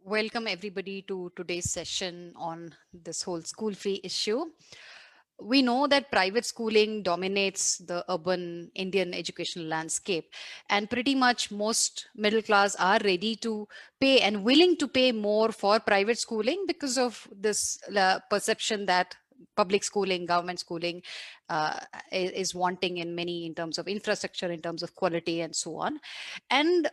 Welcome everybody to today's session on this whole school fee issue. We know that private schooling dominates the urban Indian educational landscape, and pretty much most middle class are ready to pay and willing to pay more for private schooling because of this perception that public schooling, government schooling uh, is wanting in many in terms of infrastructure, in terms of quality, and so on. And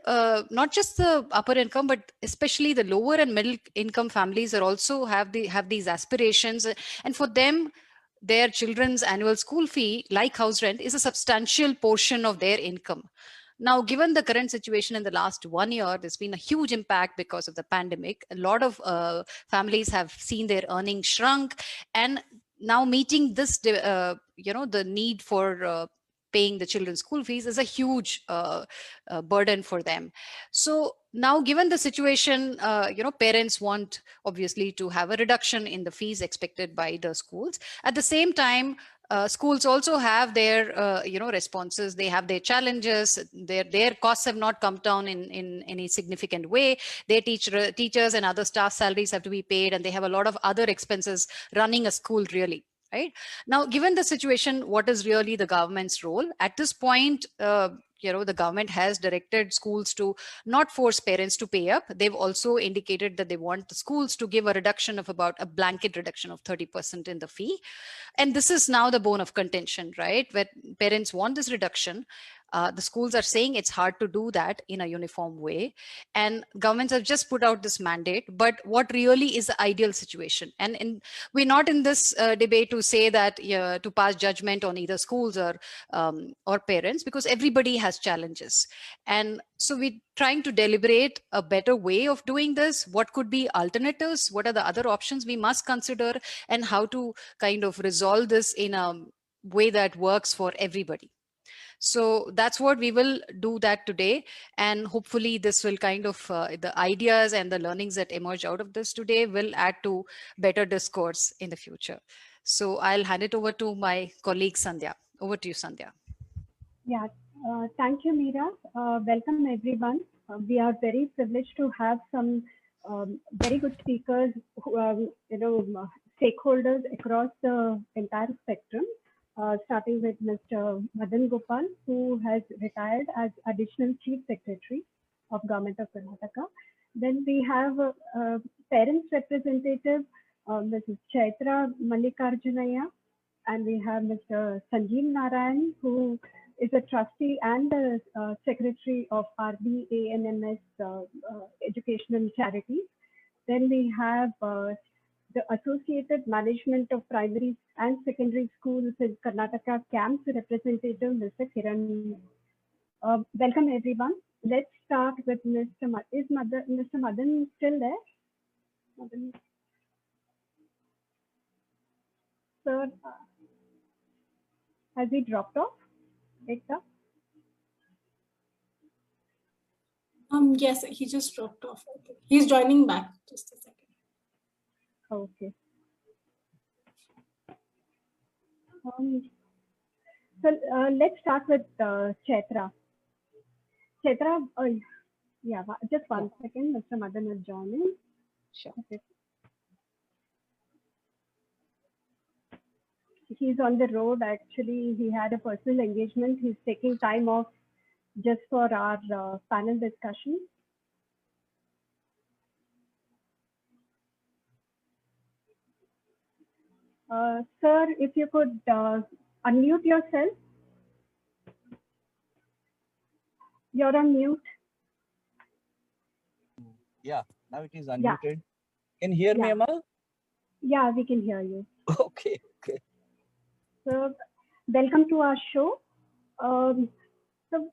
not just the upper income, but especially the lower and middle income families are also have these aspirations, and for them their children's annual school fee, like house rent, is a substantial portion of their income. Now, given the current situation in the last 1 year, there's been a huge impact because of the pandemic. A lot of families have seen their earnings shrunk, and now meeting the need for paying the children's school fees is a huge burden for them. So now, given the situation, parents want obviously to have a reduction in the fees expected by the schools. At the same time, schools also have their responses. They have their challenges. Their costs have not come down in any significant way. Their teachers and other staff salaries have to be paid, and they have a lot of other expenses running a school, really. Right now, given the situation, what is really the government's role at this point? The government has directed schools to not force parents to pay up. They've also indicated that they want the schools to give a reduction of about a blanket reduction of 30% in the fee. And this is now the bone of contention, right? Where parents want this reduction. The schools are saying it's hard to do that in a uniform way. And governments have just put out this mandate. But what really is the ideal situation? And we're not in this debate to say that to pass judgment on either schools or parents, because everybody has challenges. And so we're trying to deliberate a better way of doing this. What could be alternatives? What are the other options we must consider? And how to kind of resolve this in a way that works for everybody. So that's what we will do that today. And hopefully this will kind of the ideas and the learnings that emerge out of this today will add to better discourse in the future. So I'll hand it over to my colleague Sandhya. Over to you, Sandhya. Yeah, thank you, Meera. Welcome, everyone. We are very privileged to have some very good speakers, stakeholders across the entire spectrum, starting with Mr. Madan Gopal, who has retired as Additional Chief Secretary of Government of Karnataka. Then we have parents representative, Mrs. Chaitra Mallikarjunaya, and we have Mr. Sanjeev Narayan, who is a trustee and the secretary of RBANMS Educational Charities. Then we have the Associated Management of Primary and Secondary Schools in Karnataka CAMS representative, Mr. Kiran. Welcome, everyone. Let's start with Mr. Mr. Madan still there? Madan. Sir, has he dropped off? Ekta? Yes, he just dropped off. I think he's joining back. Just a second. Okay. So let's start with Chaitra. Chaitra, yeah, just one second. Mr. Madan is joining. Sure. Okay. He's on the road. Actually, he had a personal engagement. He's taking time off just for our panel discussion. Sir, if you could unmute yourself. You're on mute. Yeah, now it is unmuted. Yeah. Can you hear me, Amma? Yeah, we can hear you. Okay. So, welcome to our show. So,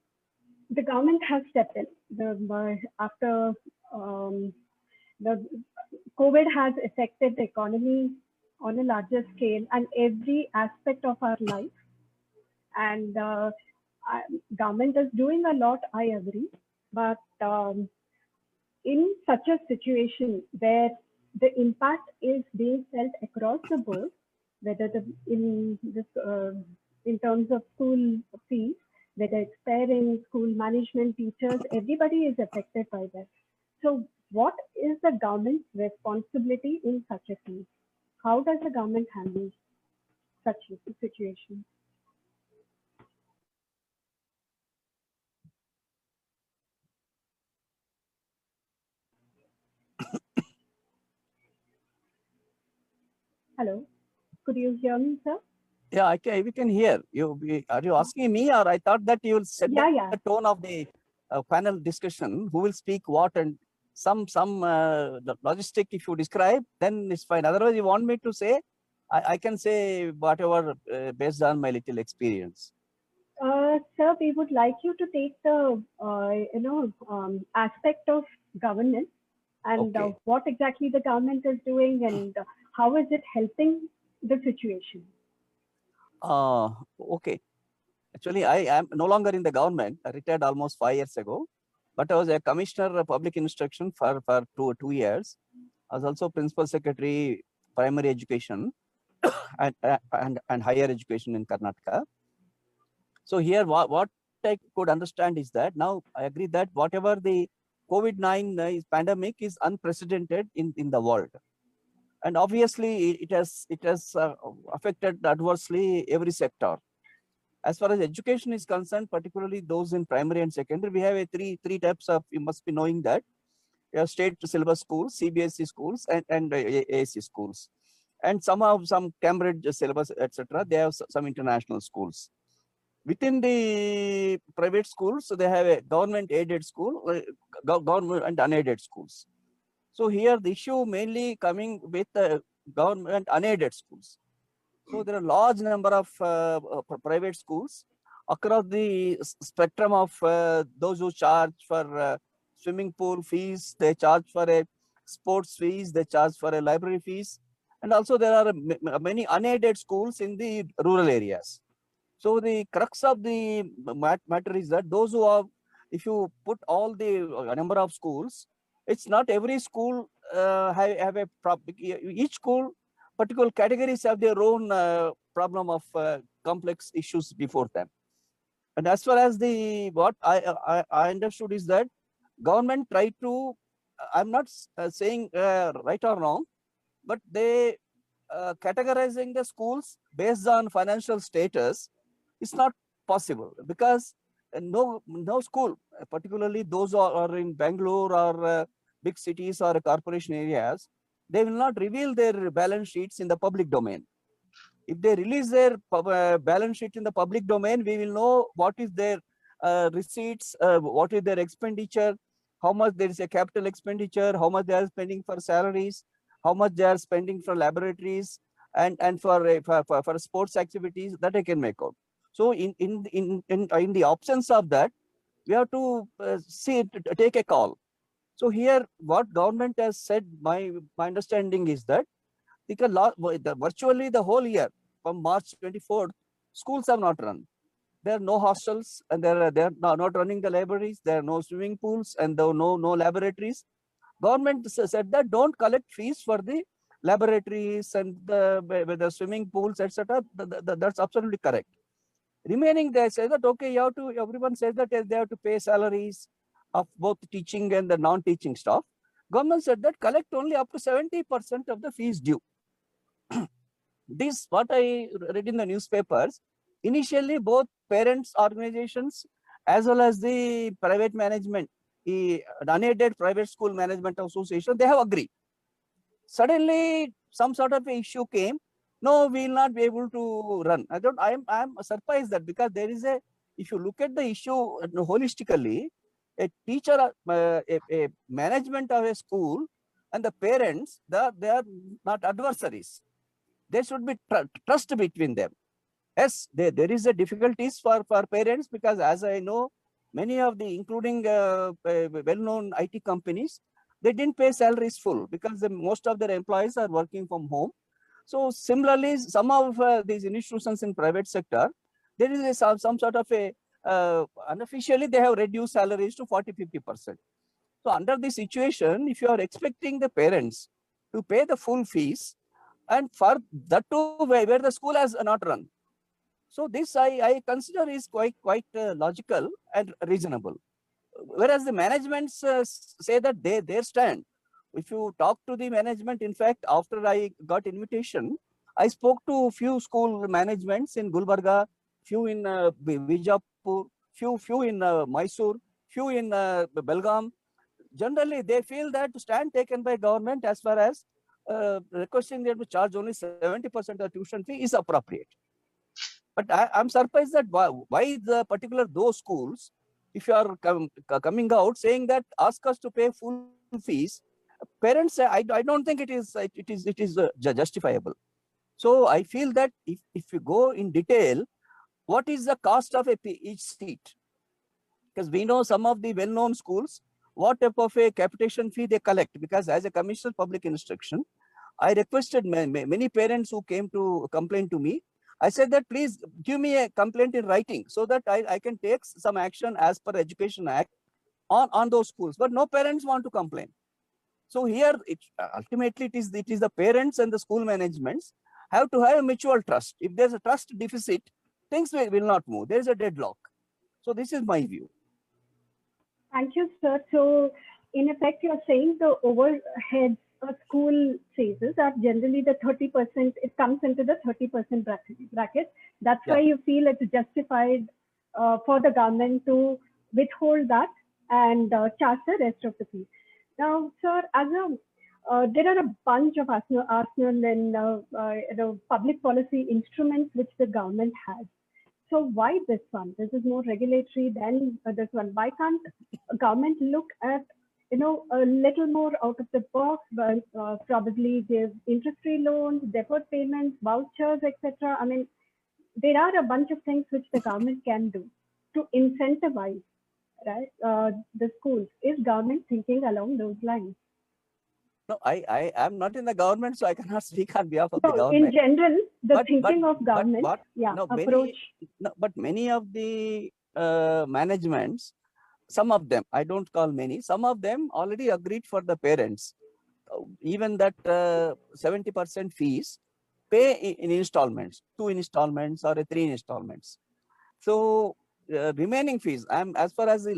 the government has stepped in. After the COVID has affected the economy on a larger scale and every aspect of our life. And government is doing a lot, I agree. But in such a situation where the impact is being felt across the board, whether in terms of school fees, whether it's parents, school management, teachers, everybody is affected by that. So what is the government's responsibility in such a case? How does the government handle such a situation? Hello, could you hear me, sir? Yeah, we can hear you. Are you asking me, or I thought that you will set Yeah, yeah. the tone of the panel discussion? Who will speak what, and some the logistic? If you describe, then it's fine. Otherwise, you want me to say, I can say whatever based on my little experience. Sir, we would like you to take the aspect of governance and Okay. what exactly the government is doing and how is it helping the situation. Okay. Actually, I am no longer in the government. I retired almost 5 years ago, but I was a commissioner of public instruction for 2 years. I was also principal secretary primary education and higher education in Karnataka. So here, what I could understand is that now I agree that whatever the COVID-19 pandemic is unprecedented in the world, and obviously it has affected adversely every sector. As far as education is concerned, particularly those in primary and secondary, we have a three types of. You must be knowing that we have state syllabus schools, CBSE schools, and AAC schools, and some Cambridge syllabus, etc. They have some international schools. Within the private schools, so they have a government aided school, government and unaided schools. So here the issue mainly coming with government unaided schools. So there are large number of private schools across the spectrum of those who charge for swimming pool fees, they charge for a sports fees, they charge for a library fees, and also there are many unaided schools in the rural areas. So the crux of the matter is that those who have, if you put all the number of schools, it's not every school have a each school particular categories have their own problem of complex issues before them. And as far as the what I understood is that government try to, I'm not saying right or wrong, but they categorizing the schools based on financial status is not possible, because no school, particularly those who are in Bangalore or big cities or corporation areas, they will not reveal their balance sheets in the public domain. If they release their balance sheet in the public domain, we will know what is their receipts, what is their expenditure, how much there is a capital expenditure, how much they are spending for salaries, how much they are spending for laboratories and for sports activities, that I can make out. So in the absence of that, we have to take a call. So here, what government has said, my understanding is that because virtually the whole year from March 24th, schools have not run. There are no hostels, and they're not running the libraries. There are no swimming pools, and there are no laboratories. Government said that don't collect fees for the laboratories and the swimming pools, etc. That's absolutely correct. Remaining, they say that okay, you have to. Everyone says that they have to pay salaries of both teaching and the non-teaching staff. Government said that collect only up to 70% of the fees due. This, what I read in the newspapers, initially both parents organizations as well as the private management, the unaided private school management association, they have agreed. Suddenly some sort of issue came. No, we will not be able to run. I'm surprised that, because there is a, if you look at the issue holistically, a teacher, a management of a school and the parents, they are not adversaries. There should be trust between them. Yes, there is a difficulties for parents, because as I know, many of the, including well-known IT companies, they didn't pay salaries full because most of their employees are working from home. So similarly, some of these institutions in private sector, there is some sort of a, unofficially they have reduced salaries to 40-50%. So under this situation, if you are expecting the parents to pay the full fees, and for that too where the school has not run, so this I consider is quite logical and reasonable. whereas the managements say that their stand. If you talk to the management, in fact, after I got invitation, I spoke to few school managements in Gulbarga, few in Bijapur, few in Mysore, few in Belgaum. Generally, they feel that stand taken by government as far as requesting them to charge only 70% of tuition fee is appropriate. But I'm surprised that why the particular those schools, if you are coming out saying that ask us to pay full fees, parents say, I don't think it is justifiable. So I feel that if you go in detail, what is the cost of each seat? Because we know some of the well-known schools, what type of a capitation fee they collect. Because as a commissioner of public instruction, I requested many parents who came to complain to me. I said that please give me a complaint in writing so that I can take some action as per Education Act on those schools. But no parents want to complain. So here, ultimately, it is the parents and the school managements have to have a mutual trust. If there's a trust deficit, things will not move. There is a deadlock. So this is my view. Thank you, sir. So, in effect, you're saying the overheads a school faces are generally the 30%, it comes into the 30% bracket. That's why you feel it's justified for the government to withhold that and charge the rest of the fee. Now, sir, there are a bunch of arsenal and public policy instruments which the government has. So why this one? This is more regulatory than this one. Why can't government look at a little more out of the box, but probably give interest-free loans, deferred payments, vouchers, etc. I mean, there are a bunch of things which the government can do to incentivize, right, the schools. Is government thinking along those lines? No, I am not in the government, so I cannot speak on behalf of the So government. in general, the thinking of government, approach. But many of the managements, some of them, I don't call many, some of them already agreed for the parents. Even that 70% fees, pay in installments, 2 installments or 3 installments. So remaining fees, as far as the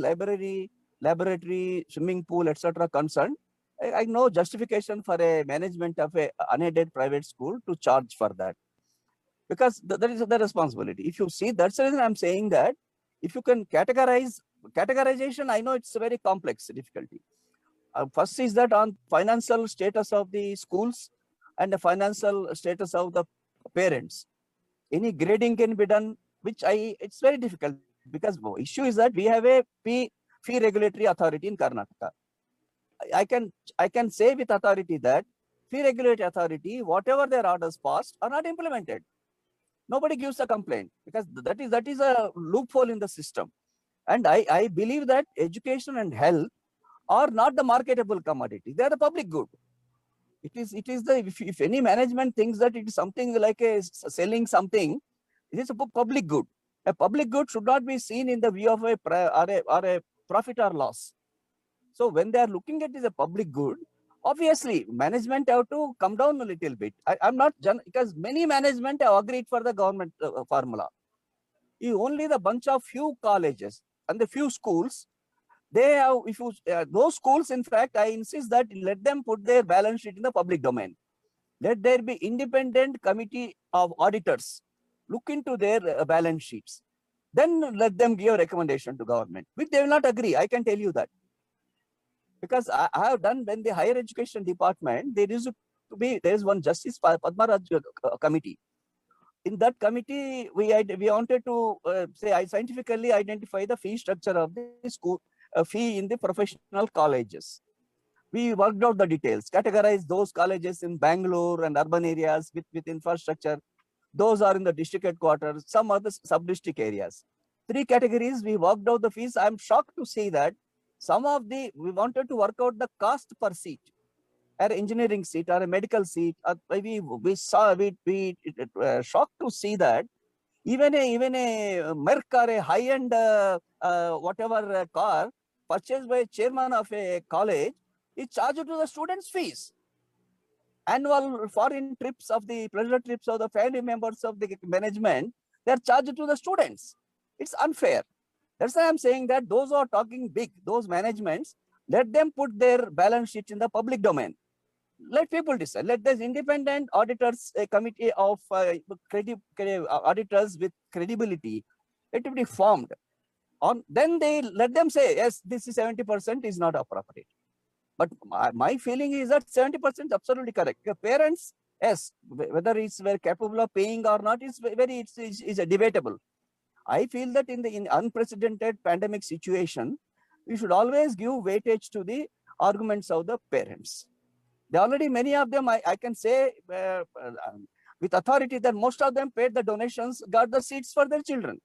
laboratory, swimming pool, etc. concerned, I know justification for a management of a unaided private school to charge for that, because that is the responsibility. If you see, that's the reason I'm saying that if you can categorization, I know it's a very complex difficulty. First is that on financial status of the schools and the financial status of the parents, any grading can be done, which it's very difficult, because the issue is that we have a fee regulatory authority in Karnataka. I can say with authority that fee regulatory authority, whatever their orders passed, are not implemented. Nobody gives a complaint, because that is a loophole in the system. And I believe that education and health are not the marketable commodity. They are the public good. It is the, if any management thinks that it is something like selling something, it is a public good. A public good should not be seen in the view of a profit or loss. So when they are looking at it as a public good, obviously management have to come down a little bit. I'm not, because many management have agreed for the government formula. Only the bunch of few colleges and the few schools, they have, if you, those schools, in fact, I insist that let them put their balance sheet in the public domain. Let there be independent committee of auditors look into their balance sheets. Then let them give a recommendation to government, which they will not agree. I can tell you that. Because I have done, when the higher education department, there is one Justice Padmaraj committee. In that committee, we wanted to I scientifically identify the fee structure of the school fee in the professional colleges. We worked out the details, categorized those colleges in Bangalore and urban areas with infrastructure. Those are in the district headquarters, some other sub-district areas. 3 categories, we worked out the fees. I'm shocked to see that we wanted to work out the cost per seat, an engineering seat or a medical seat. We shocked to see that even a Merc or a high-end whatever car purchased by a chairman of a college is charged to the students' fees. Annual foreign trips of the pleasure trips of the family members of the management, they are charged to the students. It's unfair. That's why I'm saying that those who are talking big, those managements, let them put their balance sheet in the public domain. Let people decide. Let this independent auditors, a committee of auditors with credibility, it will be formed. On then they let them say, yes, this is 70% is not appropriate. But my feeling is that 70% is absolutely correct. The parents, yes, whether it's very capable of paying or not, is very is a debatable. I feel that in unprecedented pandemic situation, we should always give weightage to the arguments of the parents. They already, many of them, I can say with authority that most of them paid the donations, got the seats for their children.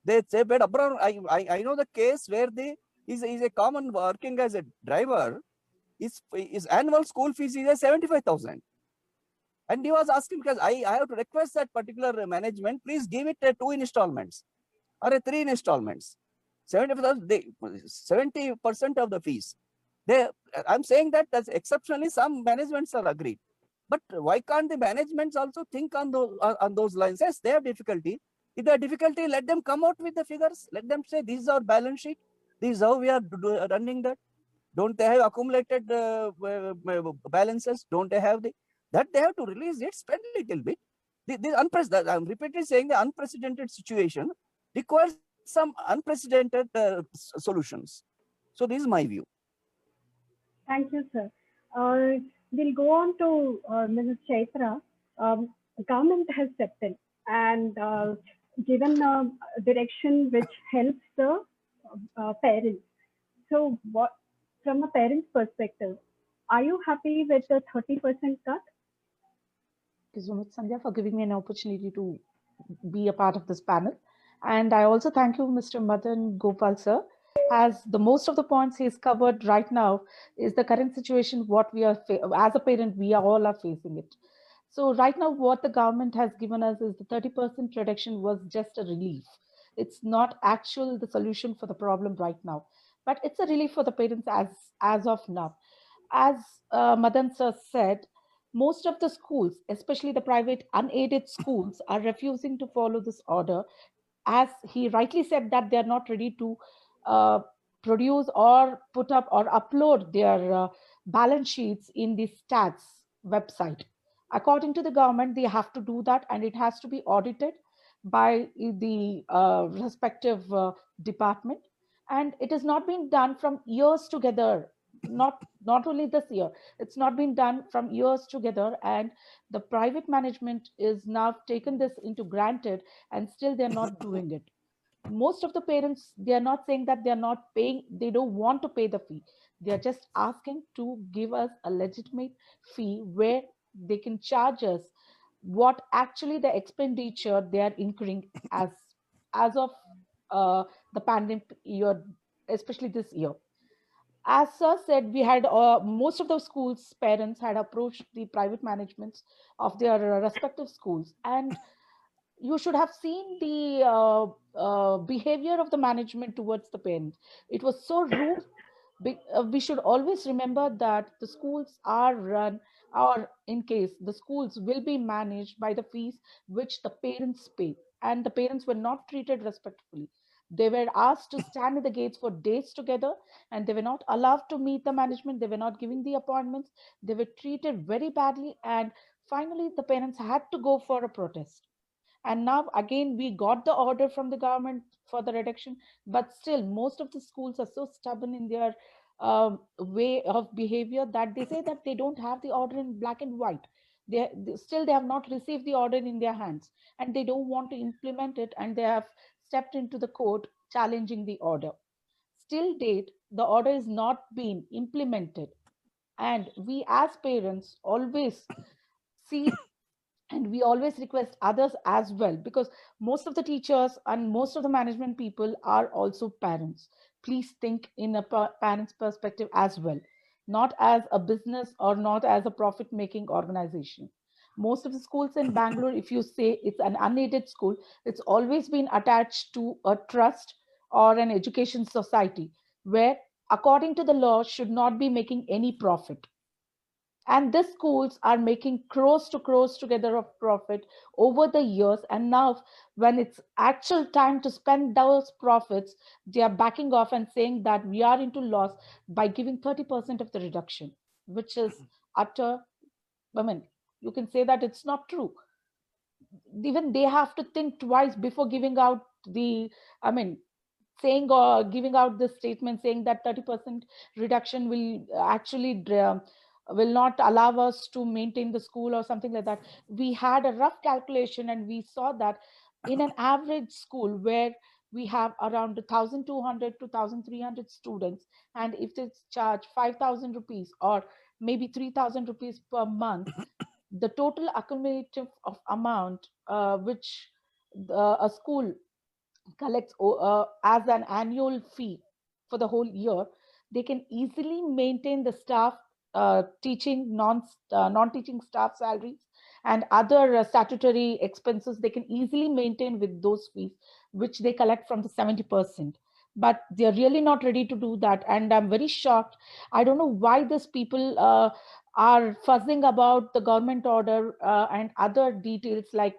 They paid abroad. I know the case where is a common working as a driver. His annual school fees is 75,000. And he was asking, because I have to request that particular management, please give it 2 installments or 3 installments. 70% of the fees. I'm saying that as exceptionally some managements are agreed. But why can't the managements also think on those lines? Yes, they have difficulty. If they have difficulty, let them come out with the figures. Let them say, this is our balance sheet. This is how we are running that. Don't they have accumulated balances? Don't they have that they have to release it, spend a little bit. I'm repeatedly saying the unprecedented situation requires some unprecedented solutions. So this is my view. Thank you, sir. We'll go on to Mrs. Chaitra. Government has stepped in and given a direction which helps the parents. So, what, from a parent's perspective, are you happy with the 30% cut? Thank you so much, Sandhya, for giving me an opportunity to be a part of this panel. And I also thank you, Mr. Madan Gopal, sir, as the most of the points he's covered right now is the current situation, what we are, as a parent, we are all are facing it. So right now, what the government has given us is the 30% reduction was just a relief. It's not actual the solution for the problem right now, but it's a relief for the parents as of now. As Madan sir said, most of the schools, especially the private unaided schools, are refusing to follow this order. As he rightly said, that they are not ready to uh, produce or put up or upload their balance sheets in the stats website. According to the government, they have to do that, and it has to be audited by the respective department. And it has not been done from years together. Not only this year, it's not been done from years together, and the private management is now taken this into granted, and still they're not doing it. Most of the parents, they are not saying that they're not paying, they don't want to pay the fee. They're just asking to give us a legitimate fee where they can charge us what actually the expenditure they are incurring as of the pandemic year, especially this year. As sir said, we had most of the schools parents had approached the private managements of their respective schools, and you should have seen the behavior of the management towards the parents. It was so rude. We should always remember that the schools are run, or in case the schools will be managed by the fees which the parents pay, and the parents were not treated respectfully. They were asked to stand in the gates for days together, and they were not allowed to meet the management. They were not giving the appointments. They were treated very badly, and finally the parents had to go for a protest. And now again we got the order from the government for the reduction, but still most of the schools are so stubborn in their way of behavior that they say that they don't have the order in black and white. Still they have not received the order in their hands, and they don't want to implement it, and they have stepped into the court challenging the order. Still date, the order is not being implemented, and we as parents always see, and we always request others as well, because most of the teachers and most of the management people are also parents. Please think in a parent's perspective as well, not as a business or not as a profit making organization. Most of the schools in Bangalore, if you say it's an unaided school, it's always been attached to a trust or an education society where according to the law should not be making any profit. And these schools are making crores to crores together of profit over the years. And now when it's actual time to spend those profits, they are backing off and saying that we are into loss by giving 30% of the reduction, which is utter, I mean, you can say that it's not true. Even they have to think twice before giving out the, I mean, saying or giving out this statement saying that 30% reduction will actually will not allow us to maintain the school or something like that. We had a rough calculation and we saw that in an average school where we have around 1,200 to 1,300 students, and if they charge 5,000 rupees or maybe 3,000 rupees per month, the total accumulative of amount which a school collects as an annual fee for the whole year, they can easily maintain the staff teaching non-teaching staff salaries and other statutory expenses. They can easily maintain with those fees which they collect from the 70%. But they're really not ready to do that, and I'm very shocked. I don't know why these people are fussing about the government order and other details like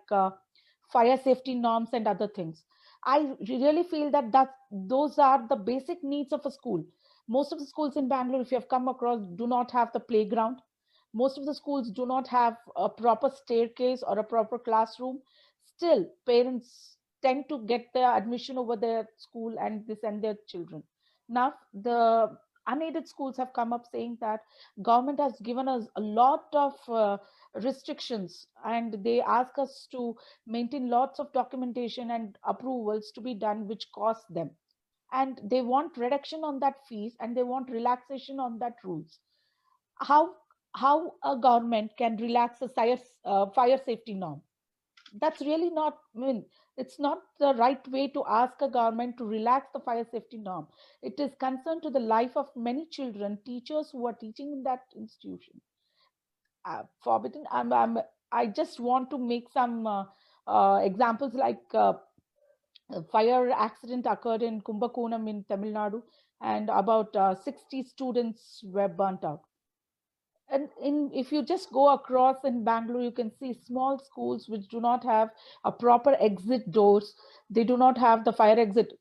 fire safety norms and other things. I really feel that those are the basic needs of a school. Most of the schools in Bangalore, if you have come across, do not have the playground. Most of the schools do not have a proper staircase or a proper classroom. Still, parents tend to get their admission over their school and they send their children. Now, the unaided schools have come up saying that government has given us a lot of restrictions, and they ask us to maintain lots of documentation and approvals to be done which cost them, and they want reduction on that fees and they want relaxation on that rules. How a government can relax a fire safety norm? That's really not, I mean, it's not the right way to ask a government to relax the fire safety norm. It is concerned to the life of many children, teachers who are teaching in that institution. Forbidden, I just want to make some examples like a fire accident occurred in Kumbakonam in Tamil Nadu, and about 60 students were burnt out. And if you just go across in Bangalore, you can see small schools which do not have a proper exit doors. They do not have the fire exit,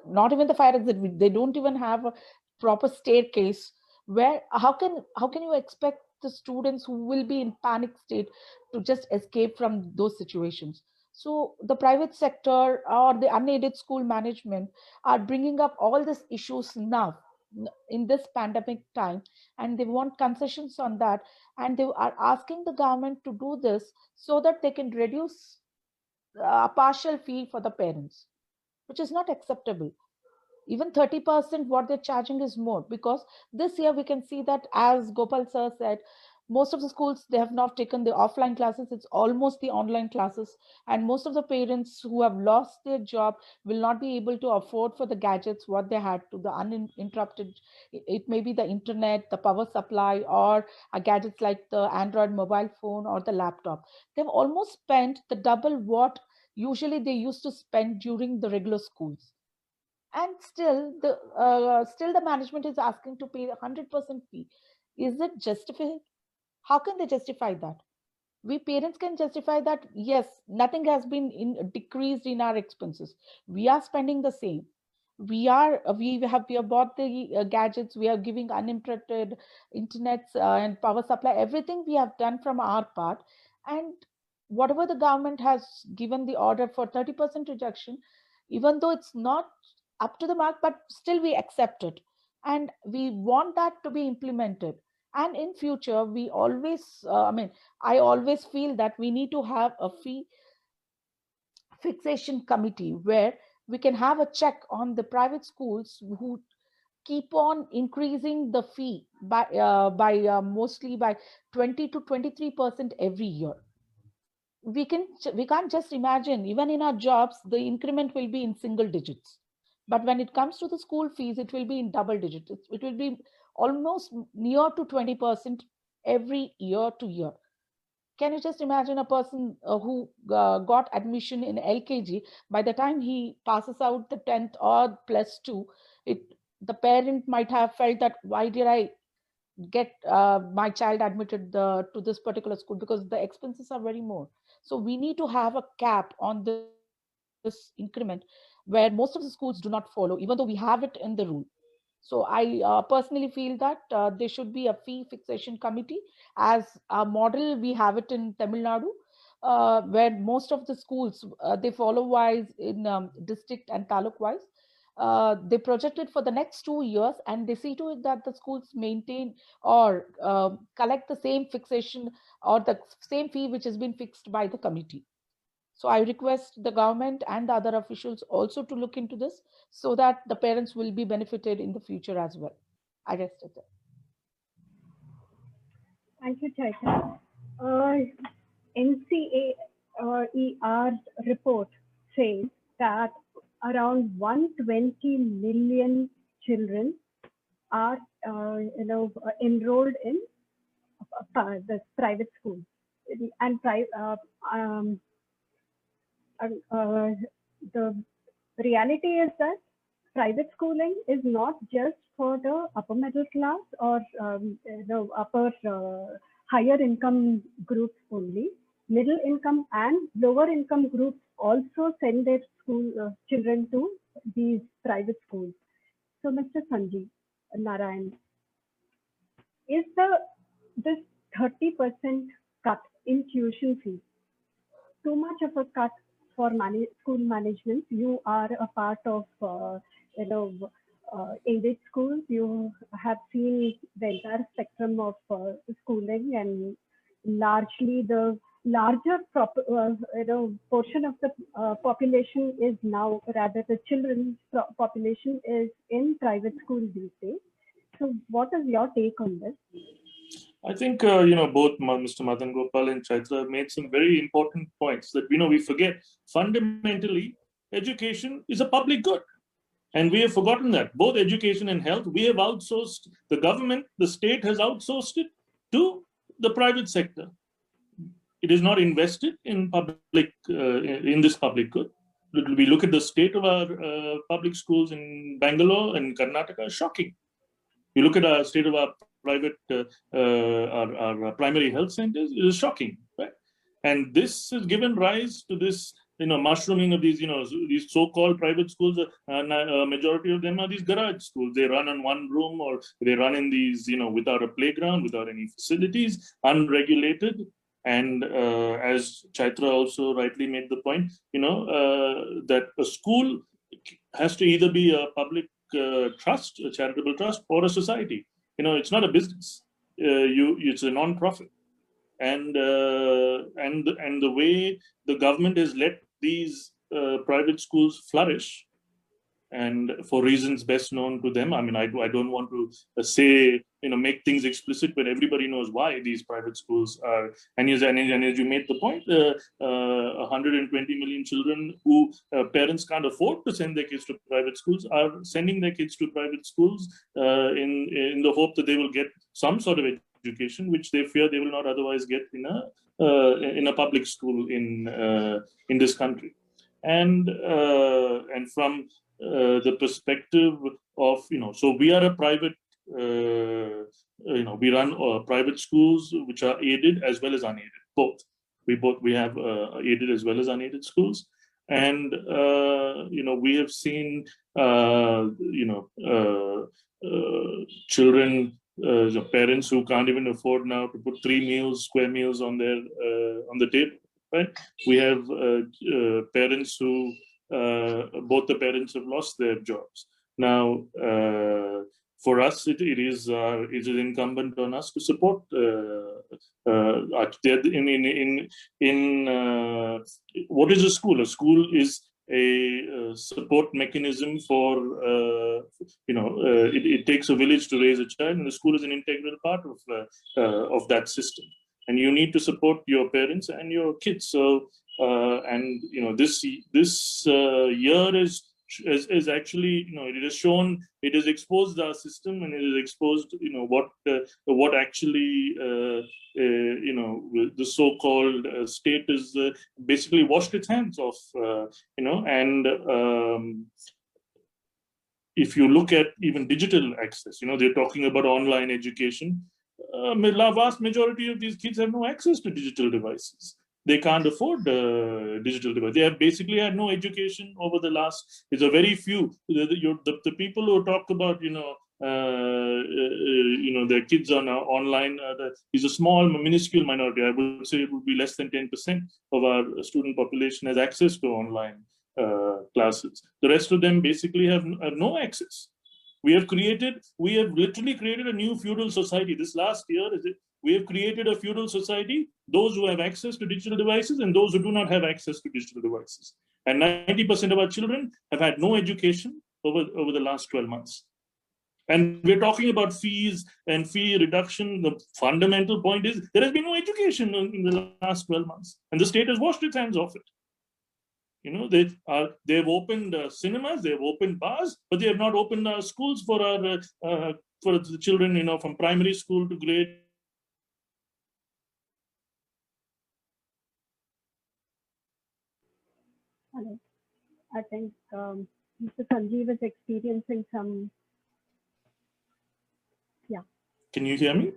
not even the fire exit. They don't even have a proper staircase. Where how can you expect the students who will be in panic state to just escape from those situations? So the private sector or the unaided school management are bringing up all these issues now in this pandemic time, and they want concessions on that, and they are asking the government to do this so that they can reduce a partial fee for the parents, which is not acceptable. Even 30% what they're charging is more, because this year we can see that, as Gopal sir said, most of the schools, they have not taken the offline classes, it's almost the online classes, and most of the parents who have lost their job will not be able to afford for the gadgets what they had to the uninterrupted. It may be the internet, the power supply, or a gadgets like the Android mobile phone or the laptop. They've almost spent the double what usually they used to spend during the regular schools, and still the management is asking to pay 100% fee. Is it justified? How can they justify that? We parents can justify that, yes, nothing has been decreased in our expenses, we are spending the same. We have bought the gadgets, we are giving uninterrupted internet and power supply, everything we have done from our part. And whatever the government has given the order for 30% reduction, even though it's not up to the mark, but still we accept it, and we want that to be implemented. And in future we always I always feel that we need to have a fee fixation committee where we can have a check on the private schools who keep on increasing the fee by mostly by 20 to 23% every year. We can't just imagine, even in our jobs the increment will be in single digits, but when it comes to the school fees it will be in double digits. It will be almost near to 20% every year to year. Can you just imagine a person who got admission in LKG, by the time he passes out the 10th or plus 2, the parent might have felt that, why did I get my child admitted to this particular school, because the expenses are very more. So we need to have a cap on this increment, where most of the schools do not follow, even though we have it in the rule. So I personally feel that there should be a fee fixation committee, as a model we have it in Tamil Nadu, where most of the schools, they follow wise in district and taluk wise. They project it for the next 2 years, and they see to it that the schools maintain or collect the same fixation or the same fee which has been fixed by the committee. So I request the government and the other officials also to look into this, so that the parents will be benefited in the future as well. I rest it there. Thank you, Chaitanya. NCAER report says that around 120 million children are enrolled in the private schools, and the reality is that private schooling is not just for the upper middle class or the upper higher income groups only. Middle income and lower income groups also send their children to these private schools. So, Mr. Sanjeev Narayan, is this 30% cut in tuition fees too much of a cut for school management? You are a part of aided schools. You have seen the entire spectrum of schooling, and largely the larger portion of the population is now, rather the children's population is in private schools these days. So what is your take on this? I think, both Mr. Madan Gopal and Chaitra made some very important points that, we forget. Fundamentally, education is a public good. And we have forgotten that. Both education and health, we have outsourced. The government, the state has outsourced it to the private sector. It is not invested in in this public good. We look at the state of our public schools in Bangalore and Karnataka, shocking. You look at our state of our private, our primary health centers, it is shocking, right? And this has given rise to this, mushrooming of these, these so-called private schools. Majority of them are these garage schools. They run in one room, or they run in these, without a playground, without any facilities, unregulated. And as Chaitra also rightly made the point, that a school has to either be a public trust, a charitable trust, or a society. It's not a business. It's a non-profit. And the way the government has let these private schools flourish, and for reasons best known to them. I mean, I don't want to say, make things explicit, but everybody knows why these private schools are. And as you made the point, 120 million children who parents can't afford to send their kids to private schools are sending their kids to private schools in the hope that they will get some sort of education, which they fear they will not otherwise get in a public school in this country. And from the perspective of, so we are a private, we run private schools which are aided as well as unaided, both. We have aided as well as unaided schools. And, we have seen, children, parents who can't even afford now to put 3 square meals on the table, right? We have parents who, both the parents have lost their jobs. Now, for us, it is incumbent on us to support in what is a school? A school is a support mechanism for, it takes a village to raise a child, and the school is an integral part of that system. And you need to support your parents and your kids. So, and this year is actually, it has shown, it has exposed our system, and it has exposed what actually the so-called state is basically washed its hands of, and if you look at even digital access, they're talking about online education. Vast majority of these kids have no access to digital devices. They can't afford digital devices. They have basically had no education over the last. It's a very few. The people who talk about their kids on online is a small, minuscule minority. I would say it would be less than 10% of our student population has access to online classes. The rest of them basically have no access. We have literally created a new feudal society. This last year, we have created a feudal society, those who have access to digital devices and those who do not have access to digital devices. And 90% of our children have had no education over the last 12 months. And we're talking about fees and fee reduction. The fundamental point is there has been no education in the last 12 months, and the state has washed its hands off it. They've opened cinemas, they've opened bars, but they have not opened schools for the children, from primary school to grade. Hello. I think Mr. Sanjeev is experiencing some. Yeah. Can you hear me?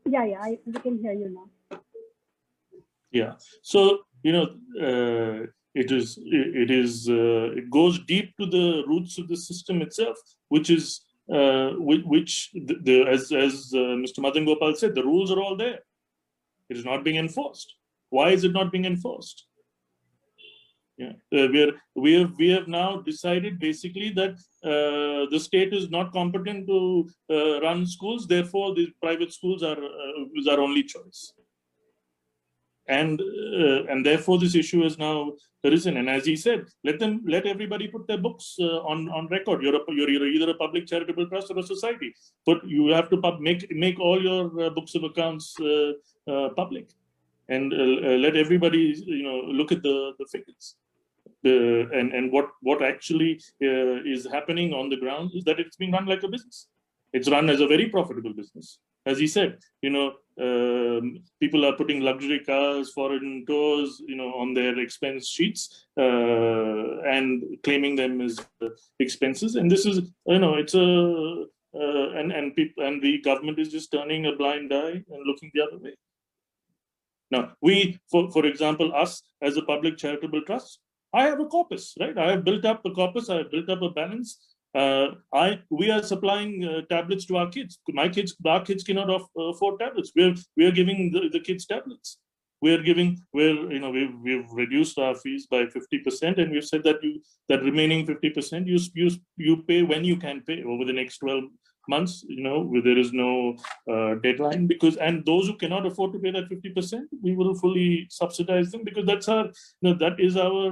Yeah, we can hear you now. Yeah. So it goes deep to the roots of the system itself, which is as Mr. Madan Gopal said, the rules are all there. It is not being enforced. Why is it not being enforced? Yeah, we have now decided basically that the state is not competent to run schools. Therefore, the private schools are our only choice. And therefore this issue has now arisen. And as he said, let everybody put their books on record. You're either a public charitable trust or a society, but you have to make all your books of accounts public, and let everybody look at the figures. And what actually is happening on the ground is that it's being run like a business. It's run as a very profitable business. As he said, people are putting luxury cars, foreign tours, on their expense sheets and claiming them as expenses. And this is, it's a and the government is just turning a blind eye and looking the other way. Now, for example, us as a public charitable trust, I have a corpus, right? I have built up a corpus. I have built up a balance. We are supplying tablets to our kids. Our kids cannot afford tablets. We are giving the kids tablets. We've reduced our fees by 50%, and we've said that that remaining 50% you pay when you can pay over the next 12 months. Where there is no deadline, and those who cannot afford to pay that 50%, we will fully subsidize them, because that's that is our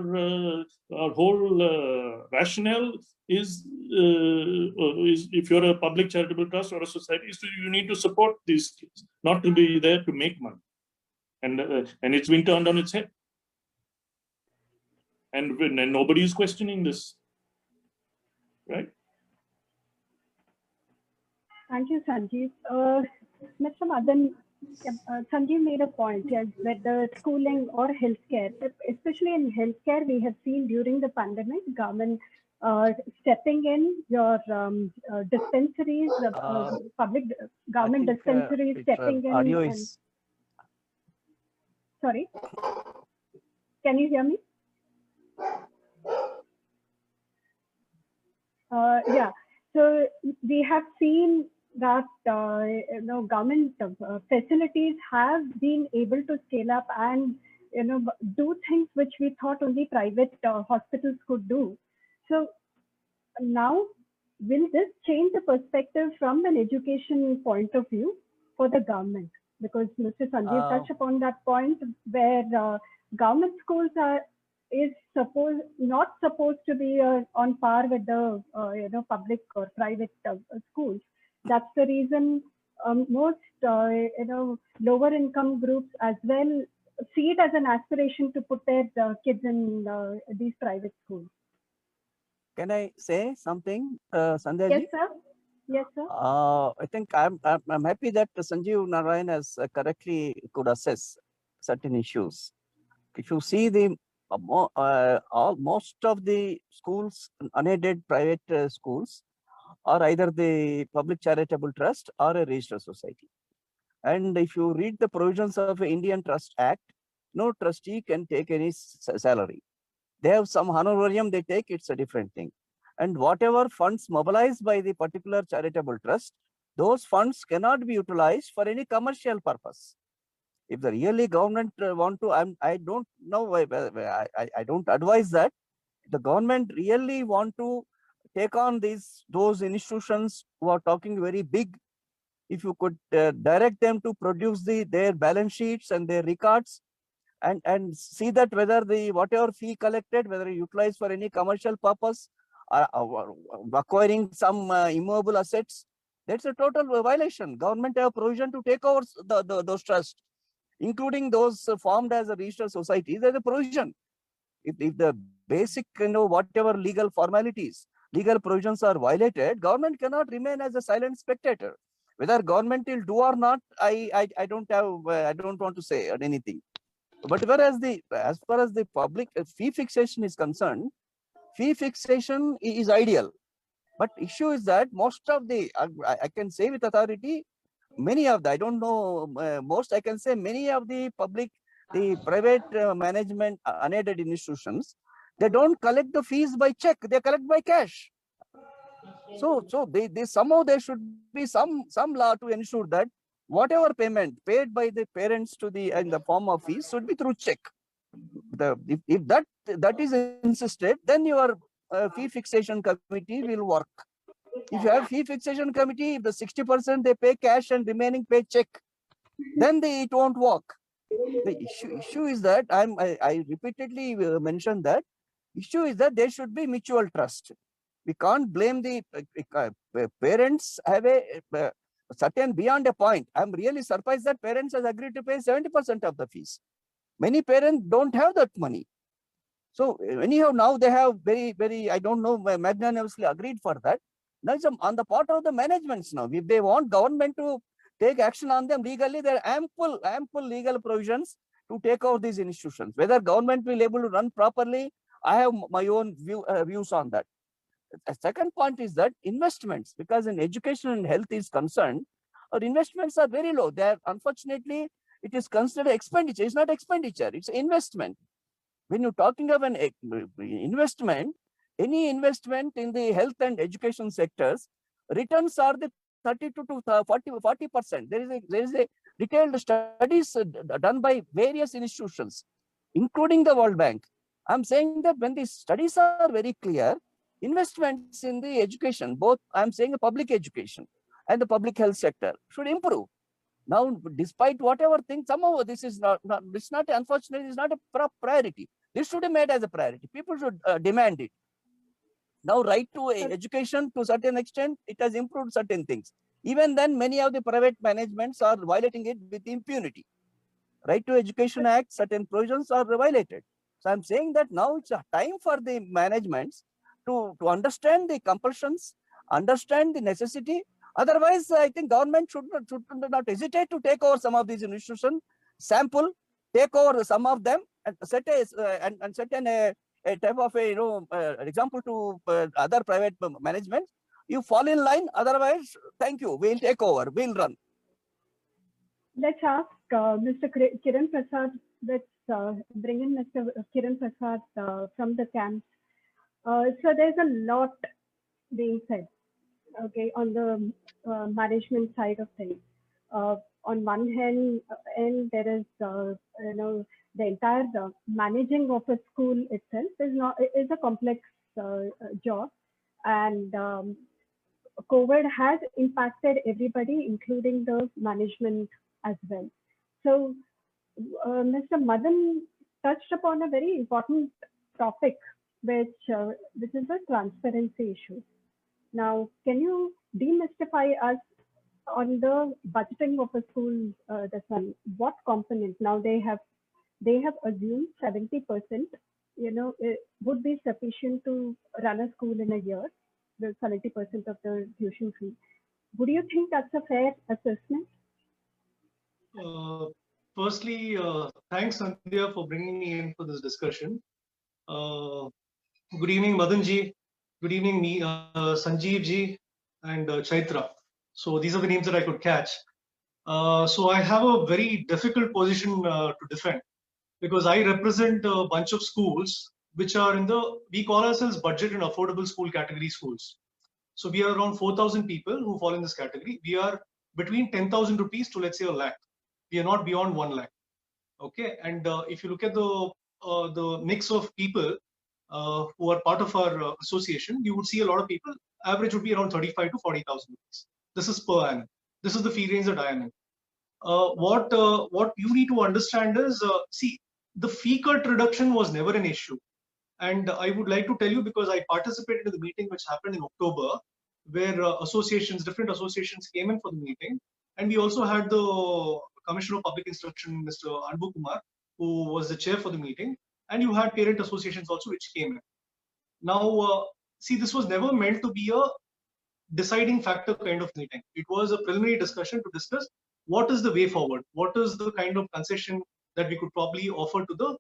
whole rationale. Is if you're a public charitable trust or a society, so you need to support these kids, not to be there to make money. And it's been turned on its head, and nobody is questioning this, right? Thank you, Sanjeev. Mr. Madan, Sanjeev made a point, yes, whether schooling or healthcare, especially in healthcare, we have seen during the pandemic, government stepping in, your dispensaries, public government dispensaries stepping in. Audio is. Sorry, can you hear me? Yeah, so we have seen that government facilities have been able to scale up and do things which we thought only private hospitals could do. So now, will this change the perspective from an education point of view for the government? Because Mr. Sanjeev touched upon that point where government schools is not supposed to be on par with the public or private schools. That's the reason most lower income groups as well see it as an aspiration to put their kids in these private schools. Can I say something, Sandhya? Yes, sir. Yes, sir. I think I'm happy that Sanjeev Narayan has correctly could assess certain issues. If you see the most of the schools, unaided private schools, or either the public charitable trust or a registered society. And if you read the provisions of Indian Trust Act, no trustee can take any salary. They have some honorarium they take, it's a different thing. And whatever funds mobilized by the particular charitable trust, those funds cannot be utilized for any commercial purpose. If the really government want to, I don't know, I don't advise that. The government really want to take on those institutions who are talking very big. If you could direct them to produce their balance sheets and their records, and see that whether the whatever fee collected, whether utilized for any commercial purpose, or acquiring some immovable assets, that's a total violation. Government have provision to take over those trusts, including those formed as a registered society. There's a provision. If the basic, whatever legal formalities, legal provisions are violated, government cannot remain as a silent spectator. Whether government will do or not, I don't want to say anything. But as far as the public fee fixation is concerned, fee fixation is ideal. But issue is that most of the, I can say with authority, many of the, I don't know most, I can say many of the private management unaided institutions, they don't collect the fees by check, they collect by cash. So they somehow there should be some law to ensure that whatever payment paid by the parents to in the form of fees should be through check. If that is insisted, then your fee fixation committee will work. If you have fee fixation committee, if the 60% they pay cash and remaining pay check, then it won't work. The issue is that I repeatedly mentioned that issue is that there should be mutual trust. We can't blame the parents have a certain beyond a point. I'm really surprised that parents has agreed to pay 70% of the fees. Many parents don't have that money. So anyhow, now they have very, I don't know, magnanimously agreed for that. Now it's on the part of the managements now. If they want government to take action on them legally, there are ample legal provisions to take over these institutions. Whether government will able to run properly, I have my own views on that. A second point is that investments, because in education and health is concerned, our investments are very low. They are, unfortunately, it is considered expenditure. It's not expenditure, it's investment. When you're talking of an investment, any investment in the health and education sectors, returns are the 32 to 40%. There is a detailed studies done by various institutions, including the World Bank. I'm saying that when these studies are very clear, investments in the education, both I'm saying the public education and the public health sector should improve. Now, despite whatever thing, somehow this is not unfortunately, it's not a priority. This should be made as a priority. People should demand it. Now, right to education, to a certain extent, it has improved certain things. Even then, many of the private managements are violating it with impunity. Right to Education Act, certain provisions are violated. So I'm saying that now it's a time for the managements to understand the compulsions, understand the necessity. Otherwise, I think government should not hesitate to take over some of these institutions, sample, take over some of them, and set a type of example to other private management. You fall in line, otherwise, thank you, we'll take over, we'll run. Let's ask Mr. Kiran Prasad. Let's bring in Mr. Kiran Prasad from the camps. So there's a lot being said, okay, on the management side of things. On one hand, there is the entire managing of a school itself is a complex job, and COVID has impacted everybody, including the management as well. So Mr. Madan touched upon a very important topic, which is the transparency issue. Now, can you demystify us on the budgeting of a school, what component? Now they have assumed 70%, it would be sufficient to run a school in a year, the 70% of the tuition fee. Would you think that's a fair assessment? Firstly, thanks, Sandhya, for bringing me in for this discussion. Good evening, Madan ji. Good evening, Sanjeev ji, and Chaitra. So these are the names that I could catch. So I have a very difficult position to defend because I represent a bunch of schools which are in we call ourselves budget and affordable school category schools. So we are around 4,000 people who fall in this category. We are between 10,000 rupees to, let's say, a lakh. We are not beyond 1 lakh. Okay, and if you look at the mix of people who are part of our association, you would see a lot of people. Average would be around 35 to 40,000 rupees. This is per annum. This is the fee range that I am in. What you need to understand is, see, the fee cut reduction was never an issue. And I would like to tell you, because I participated in the meeting which happened in October, where different associations came in for the meeting. And we also had the Commissioner of Public Instruction, Mr. Anbu Kumar, who was the chair for the meeting. And you had parent associations also which came in. Now, see, this was never meant to be a deciding factor kind of meeting. It was a preliminary discussion to discuss what is the way forward, what is the kind of concession that we could probably offer to the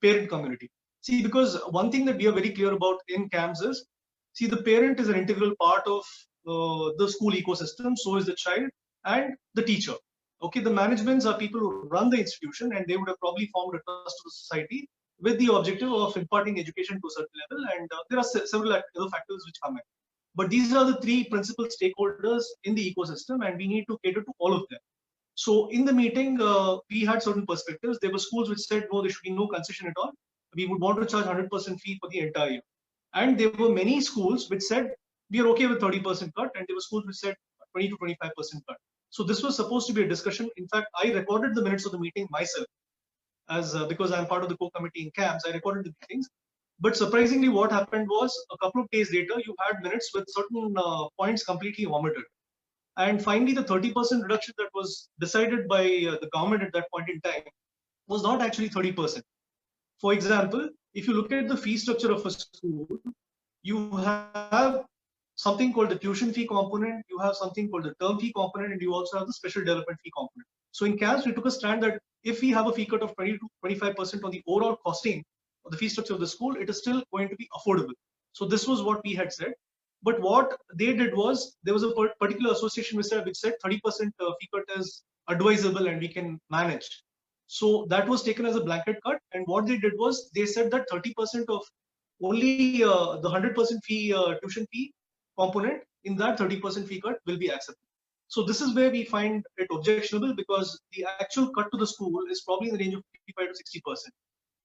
parent community. See, because one thing that we are very clear about in CAMS is, see, the parent is an integral part of the school ecosystem, so is the child and the teacher. Okay, the managements are people who run the institution, and they would have probably formed a trust to the society with the objective of imparting education to a certain level, and there are several other factors which come in. But these are the three principal stakeholders in the ecosystem, and we need to cater to all of them. So in the meeting, we had certain perspectives. There were schools which said, no, there should be no concession at all. We would want to charge 100% fee for the entire year. And there were many schools which said, we are okay with 30% cut. And there were schools which said 20 to 25% cut. So this was supposed to be a discussion. In fact, I recorded the minutes of the meeting myself, because I'm part of the co-committee in CAMS. I recorded the meetings. But surprisingly, what happened was, a couple of days later, you had minutes with certain points completely omitted. And finally, the 30% reduction that was decided by the government at that point in time was not actually 30%. For example, if you look at the fee structure of a school, you have something called the tuition fee component, you have something called the term fee component, and you also have the special development fee component. So in CAMS, we took a stand that if we have a fee cut of 20 to 25% on the overall costing of the fee structure of the school, it is still going to be affordable. So this was what we had said. But what they did was, there was a particular association which said 30% fee cut is advisable and we can manage. So that was taken as a blanket cut. And what they did was, they said that 30% of only the 100% fee tuition fee component in that 30% fee cut will be accepted. So this is where we find it objectionable, because the actual cut to the school is probably in the range of 55 to 60%.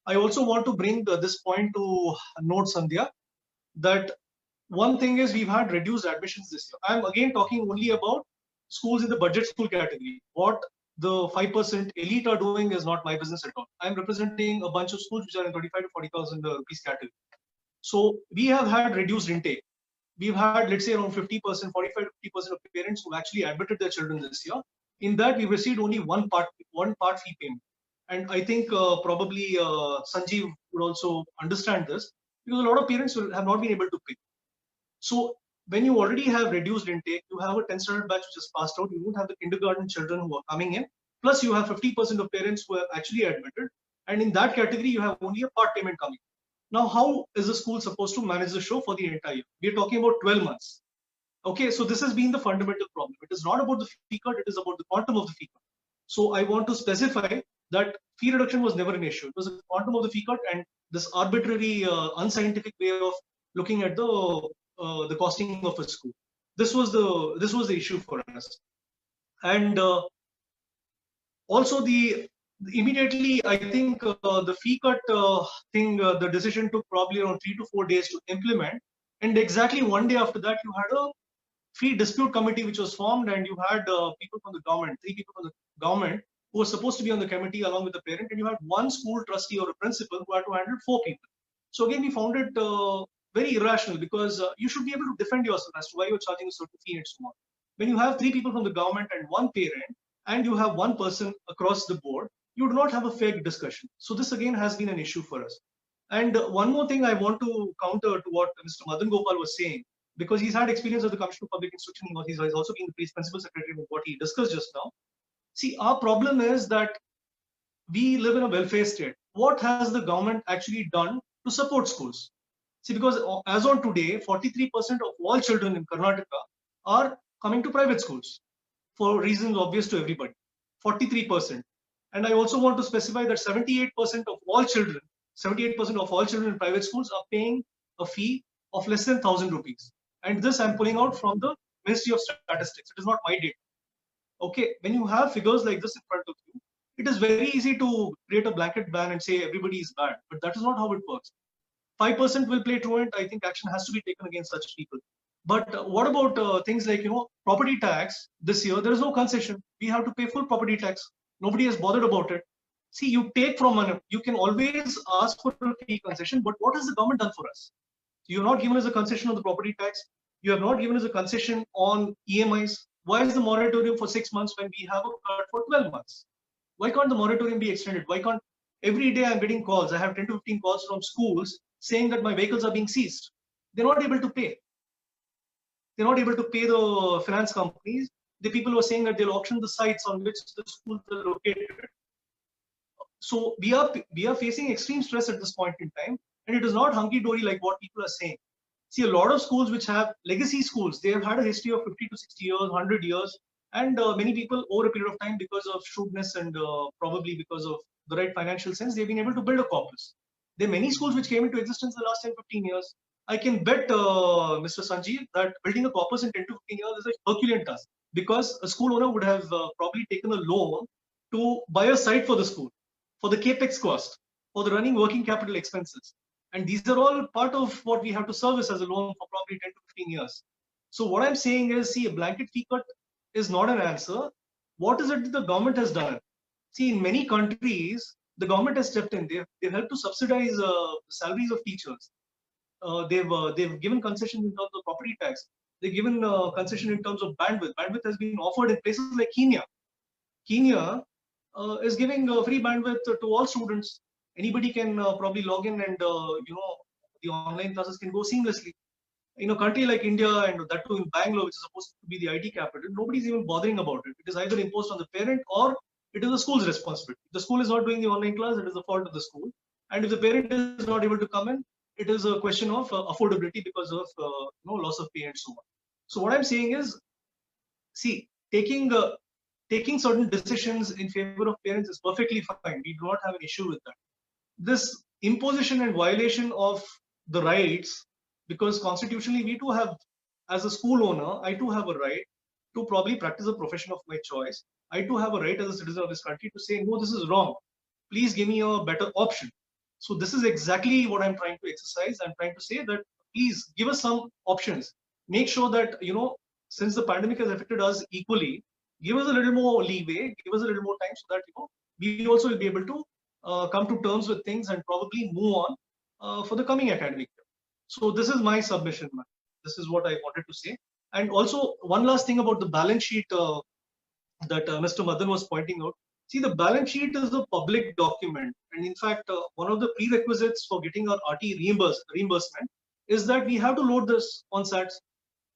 I also want to bring this point to note, Sandhya, that one thing is, we've had reduced admissions this year. I'm again talking only about schools in the budget school category. What the 5% elite are doing is not my business at all. I'm representing a bunch of schools which are in 35 to 40,000 rupees category. So we have had reduced intake. We've had, let's say, around 50%, 45 to 50% of parents who actually admitted their children this year. In that, we received only one part fee payment. And I think probably Sanjeev would also understand this, because a lot of parents have not been able to pay. So when you already have reduced intake, you have a 10th standard batch which is passed out, you don't have the kindergarten children who are coming in, plus you have 50% of parents who are actually admitted. And in that category, you have only a part payment coming. Now, how is the school supposed to manage the show for the entire year? We are talking about 12 months. Okay, so this has been the fundamental problem. It is not about the fee cut, it is about the quantum of the fee cut. So I want to specify that fee reduction was never an issue. It was the quantum of the fee cut and this arbitrary, unscientific way of looking at the costing of a school. This was the issue for us. And also immediately, I think the fee cut thing, the decision took probably around 3 to 4 days to implement. And exactly one day after that, you had a fee dispute committee which was formed, and you had people from the government, 3 people from the government who were supposed to be on the committee along with the parent, and you had one school trustee or a principal who had to handle 4 people. So again, we found it very irrational, because you should be able to defend yourself as to why you're charging a certain fee and so on. When you have 3 people from the government and 1 parent, and you have 1 person across the board, you do not have a fair discussion. So this again has been an issue for us. And one more thing I want to counter to what Mr. Madan Gopal was saying, because he's had experience as the Commissioner of Public Instruction, he's also been the principal secretary of what he discussed just now. See, our problem is that we live in a welfare state. What has the government actually done to support schools? See, because as on today, 43% of all children in Karnataka are coming to private schools for reasons obvious to everybody, 43%. And I also want to specify that 78% of all children, 78% of all children in private schools are paying a fee of less than 1,000 rupees. And this I'm pulling out from the Ministry of Statistics. It is not my data. Okay, when you have figures like this in front of you, it is very easy to create a blanket ban and say everybody is bad, but that is not how it works. 5% will play truant. I think action has to be taken against such people. But what about things like, property tax? This year, there is no concession. We have to pay full property tax. Nobody has bothered about it. See, you take from money. You can always ask for a fee concession, but what has the government done for us? You have not given us a concession on the property tax. You have not given us a concession on EMIs. Why is the moratorium for 6 months when we have a cut for 12 months? Why can't the moratorium be extended? Why can't every day I'm getting calls? I have 10 to 15 calls from schools saying that my vehicles are being seized. They're not able to pay. They're not able to pay the finance companies. The people who are saying that they'll auction the sites on which the schools are located. So we are facing extreme stress at this point in time, and it is not hunky-dory like what people are saying. See, a lot of schools which have legacy schools, they have had a history of 50 to 60 years, 100 years, and many people over a period of time, because of shrewdness and probably because of the right financial sense, they've been able to build a corpus. There are many schools which came into existence in the last 10, 15 years. I can bet, Mr. Sanjeev, that building a corpus in 10 to 15 years is a Herculean task, because a school owner would have probably taken a loan to buy a site for the school, for the capex cost, for the running working capital expenses. And these are all part of what we have to service as a loan for probably 10 to 15 years. So what I'm saying is, see, a blanket fee cut is not an answer. What is it that the government has done? See, in many countries, the government has stepped in. They've helped to subsidize salaries of teachers. They've given concessions in terms of property tax. They've given concession in terms of bandwidth. Bandwidth has been offered in places like Kenya. Kenya is giving free bandwidth to all students. Anybody can probably log in, and the online classes can go seamlessly. In a country like India, and that too in Bangalore, which is supposed to be the IT capital, nobody's even bothering about it. It is either imposed on the parent or it is the school's responsibility. If the school is not doing the online class, it is the fault of the school. And if the parent is not able to come in, it is a question of affordability because of loss of pay and so on. So what I'm saying is, see, taking certain decisions in favor of parents is perfectly fine. We do not have an issue with that. This imposition and violation of the rights, because constitutionally we too have, as a school owner, I too have a right to probably practice a profession of my choice. I too have a right as a citizen of this country to say, no, this is wrong. Please give me a better option. So this is exactly what I'm trying to exercise. I'm trying to say that please give us some options. Make sure that, since the pandemic has affected us equally, give us a little more leeway, give us a little more time so that, we also will be able to come to terms with things and probably move on for the coming academic year. So this is my submission, man. This is what I wanted to say. And also one last thing about the balance sheet that Mr. Madan was pointing out. See, the balance sheet is a public document. And in fact, one of the prerequisites for getting our RT reimbursement is that we have to load this on SATs.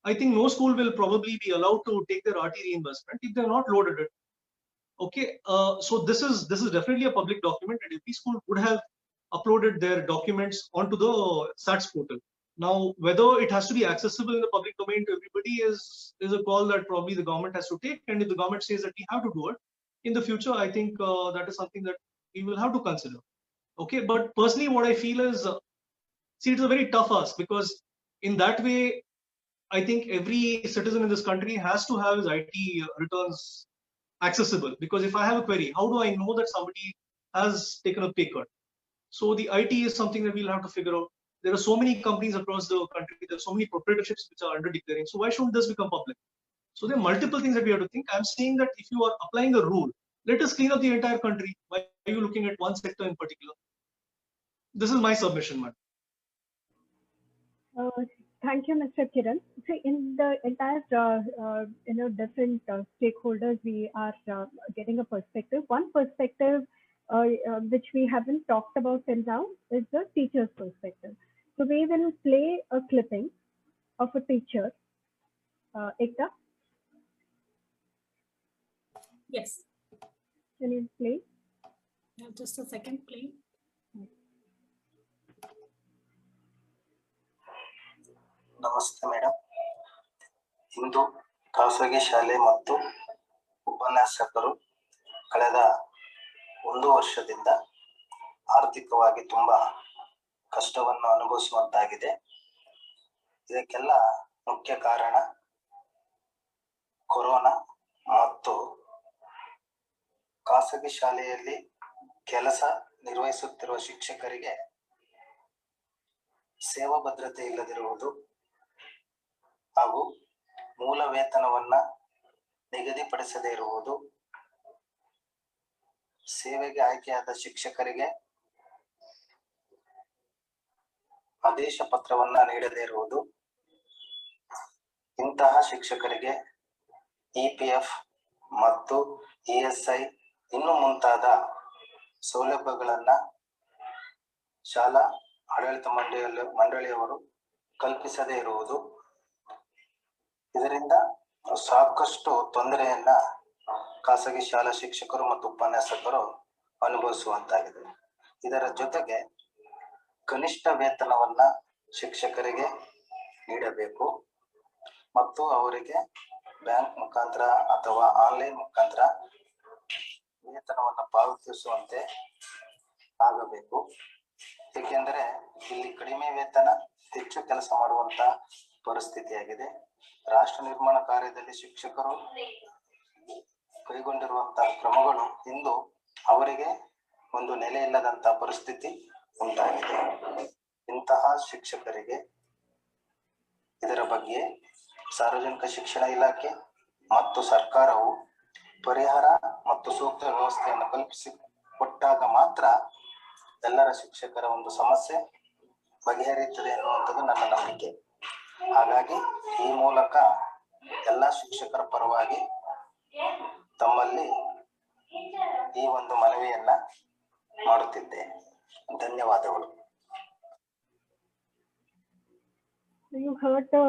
I think no school will probably be allowed to take their RT reimbursement if they're not loaded it. Okay, so this is definitely a public document, and every school would have uploaded their documents onto the SATs portal. Now, whether it has to be accessible in the public domain to everybody is a call that probably the government has to take. And if the government says that we have to do it in the future, I think that is something that we will have to consider. Okay, but personally, what I feel is, see, it's a very tough ask, because in that way, I think every citizen in this country has to have his IT returns accessible. Because if I have a query, how do I know that somebody has taken a pay cut? So the IT is something that we'll have to figure out. There are so many companies across the country. There are so many proprietorships which are under declaring. So why shouldn't this become public? So there are multiple things that we have to think. I'm saying that if you are applying a rule, let us clean up the entire country. Why are you looking at one sector in particular? This is my submission, man. Thank you, Mr. Kiran. See, in the entire, different stakeholders, we are getting a perspective. One perspective which we haven't talked about till now is the teacher's perspective. So we will play a clipping of a teacher. Ekta? Yes. Can you play? Yeah, just a second, please. Namaste, madam. ಇಂದು ಖಾಸಗಿ ಶಾಲೆ ಮತ್ತು ಉಪನ್ಯಾಸಕರು ಕಳೆದ 1 ವರ್ಷದಿಂದ ಆರ್ಥಿಕವಾಗಿ ತುಂಬಾ ಕಷ್ಟವನ್ನು ಅನುಭವಿಸುವಂತಾಗಿದೆ. ಇದಕ್ಕೆಲ್ಲ ಮುಖ್ಯ ಕಾರಣ ಕೊರೋನಾ ಮತ್ತು ಖಾಸಗಿ ಶಾಲೆಯಲ್ಲಿ ಕೆಲಸ ನಿರ್ವಹಿಸುತ್ತಿರುವ ಶಿಕ್ಷಕರಿಗೆ ಸೇವಾ ಭದ್ರತೆ ಇಲ್ಲದಿರುವುದು ಹಾಗೂ ಮೂಲ ವೇತನವನ್ನ ನಿಗದಿಪಡಿಸದೇ ಇರುವುದು, ಸೇವೆಗೆ ಆಯ್ಕೆಯಾದ ಶಿಕ್ಷಕರಿಗೆ ಆದೇಶ ಪತ್ರವನ್ನ ನೀಡದೇ ಇರುವುದು, ಇಂತಹ ಶಿಕ್ಷಕರಿಗೆ EPF ಮತ್ತು ESI ಇನ್ನು ಮುಂತಾದ ಸೌಲಭ್ಯಗಳನ್ನ ಶಾಲಾ ಆಡಳಿತ ಮಂಡಳಿಯವರು ಕಲ್ಪಿಸದೇ ಇರುವುದು, ಇದರಿಂದ ಸಾಕಷ್ಟು ತೊಂದರೆಯನ್ನ ಖಾಸಗಿ ಶಾಲಾ ಶಿಕ್ಷಕರು ಮತ್ತು ಉಪನ್ಯಾಸಕರು ಅನುಭವಿಸುವಂತಾಗಿದೆ. ಇದರ ಜೊತೆಗೆ ಕನಿಷ್ಠ ವೇತನವನ್ನ ಶಿಕ್ಷಕರಿಗೆ ನೀಡಬೇಕು ಮತ್ತು ಅವರಿಗೆ ಬ್ಯಾಂಕ್ ಮುಖಾಂತರ ಅಥವಾ ಆನ್ಲೈನ್ ಮುಖಾಂತರ ವೇತನವನ್ನು ಪಾವತಿಸುವಂತೆ ಆಗಬೇಕು. ಏಕೆಂದರೆ ಇಲ್ಲಿ ಕಡಿಮೆ ವೇತನ ಹೆಚ್ಚು ಕೆಲಸ ಮಾಡುವಂತ ಪರಿಸ್ಥಿತಿಯಾಗಿದೆ. ರಾಷ್ಟ್ರ ನಿರ್ಮಾಣ ಕಾರ್ಯದಲ್ಲಿ ಶಿಕ್ಷಕರು ಕೈಗೊಂಡಿರುವಂತಹ ಕ್ರಮಗಳು ಇಂದು ಅವರಿಗೆ ಒಂದು ನೆಲೆ ಇಲ್ಲದಂತಹ ಪರಿಸ್ಥಿತಿ ಉಂಟಾಗಿದೆ. ಇಂತಹ ಶಿಕ್ಷಕರಿಗೆ ಇದರ ಬಗ್ಗೆ ಸಾರ್ವಜನಿಕ ಶಿಕ್ಷಣ ಇಲಾಖೆ ಮತ್ತು ಸರ್ಕಾರವು ಪರಿಹಾರ ಮತ್ತು ಸೂಕ್ತ ವ್ಯವಸ್ಥೆಯನ್ನು ಕಲ್ಪಿಸಿ ಕೊಟ್ಟಾಗ ಮಾತ್ರ ಎಲ್ಲರ ಶಿಕ್ಷಕರ ಒಂದು ಸಮಸ್ಯೆ ಬಗೆಹರಿಯುತ್ತದೆ ಎನ್ನುವಂಥದ್ದು ನನ್ನ ನಂಬಿಕೆ. ಹಾಗಾಗಿ ಈ ಮೂಲಕ ಎಲ್ಲ ಶಿಕ್ಷಕರ ಪರವಾಗಿ ತಮ್ಮಲ್ಲಿ ಈ ಒಂದು ಮನವಿಯನ್ನ ಮಾಡುತ್ತಿದ್ದೇನೆ. ಧನ್ಯವಾದಗಳು. You heard the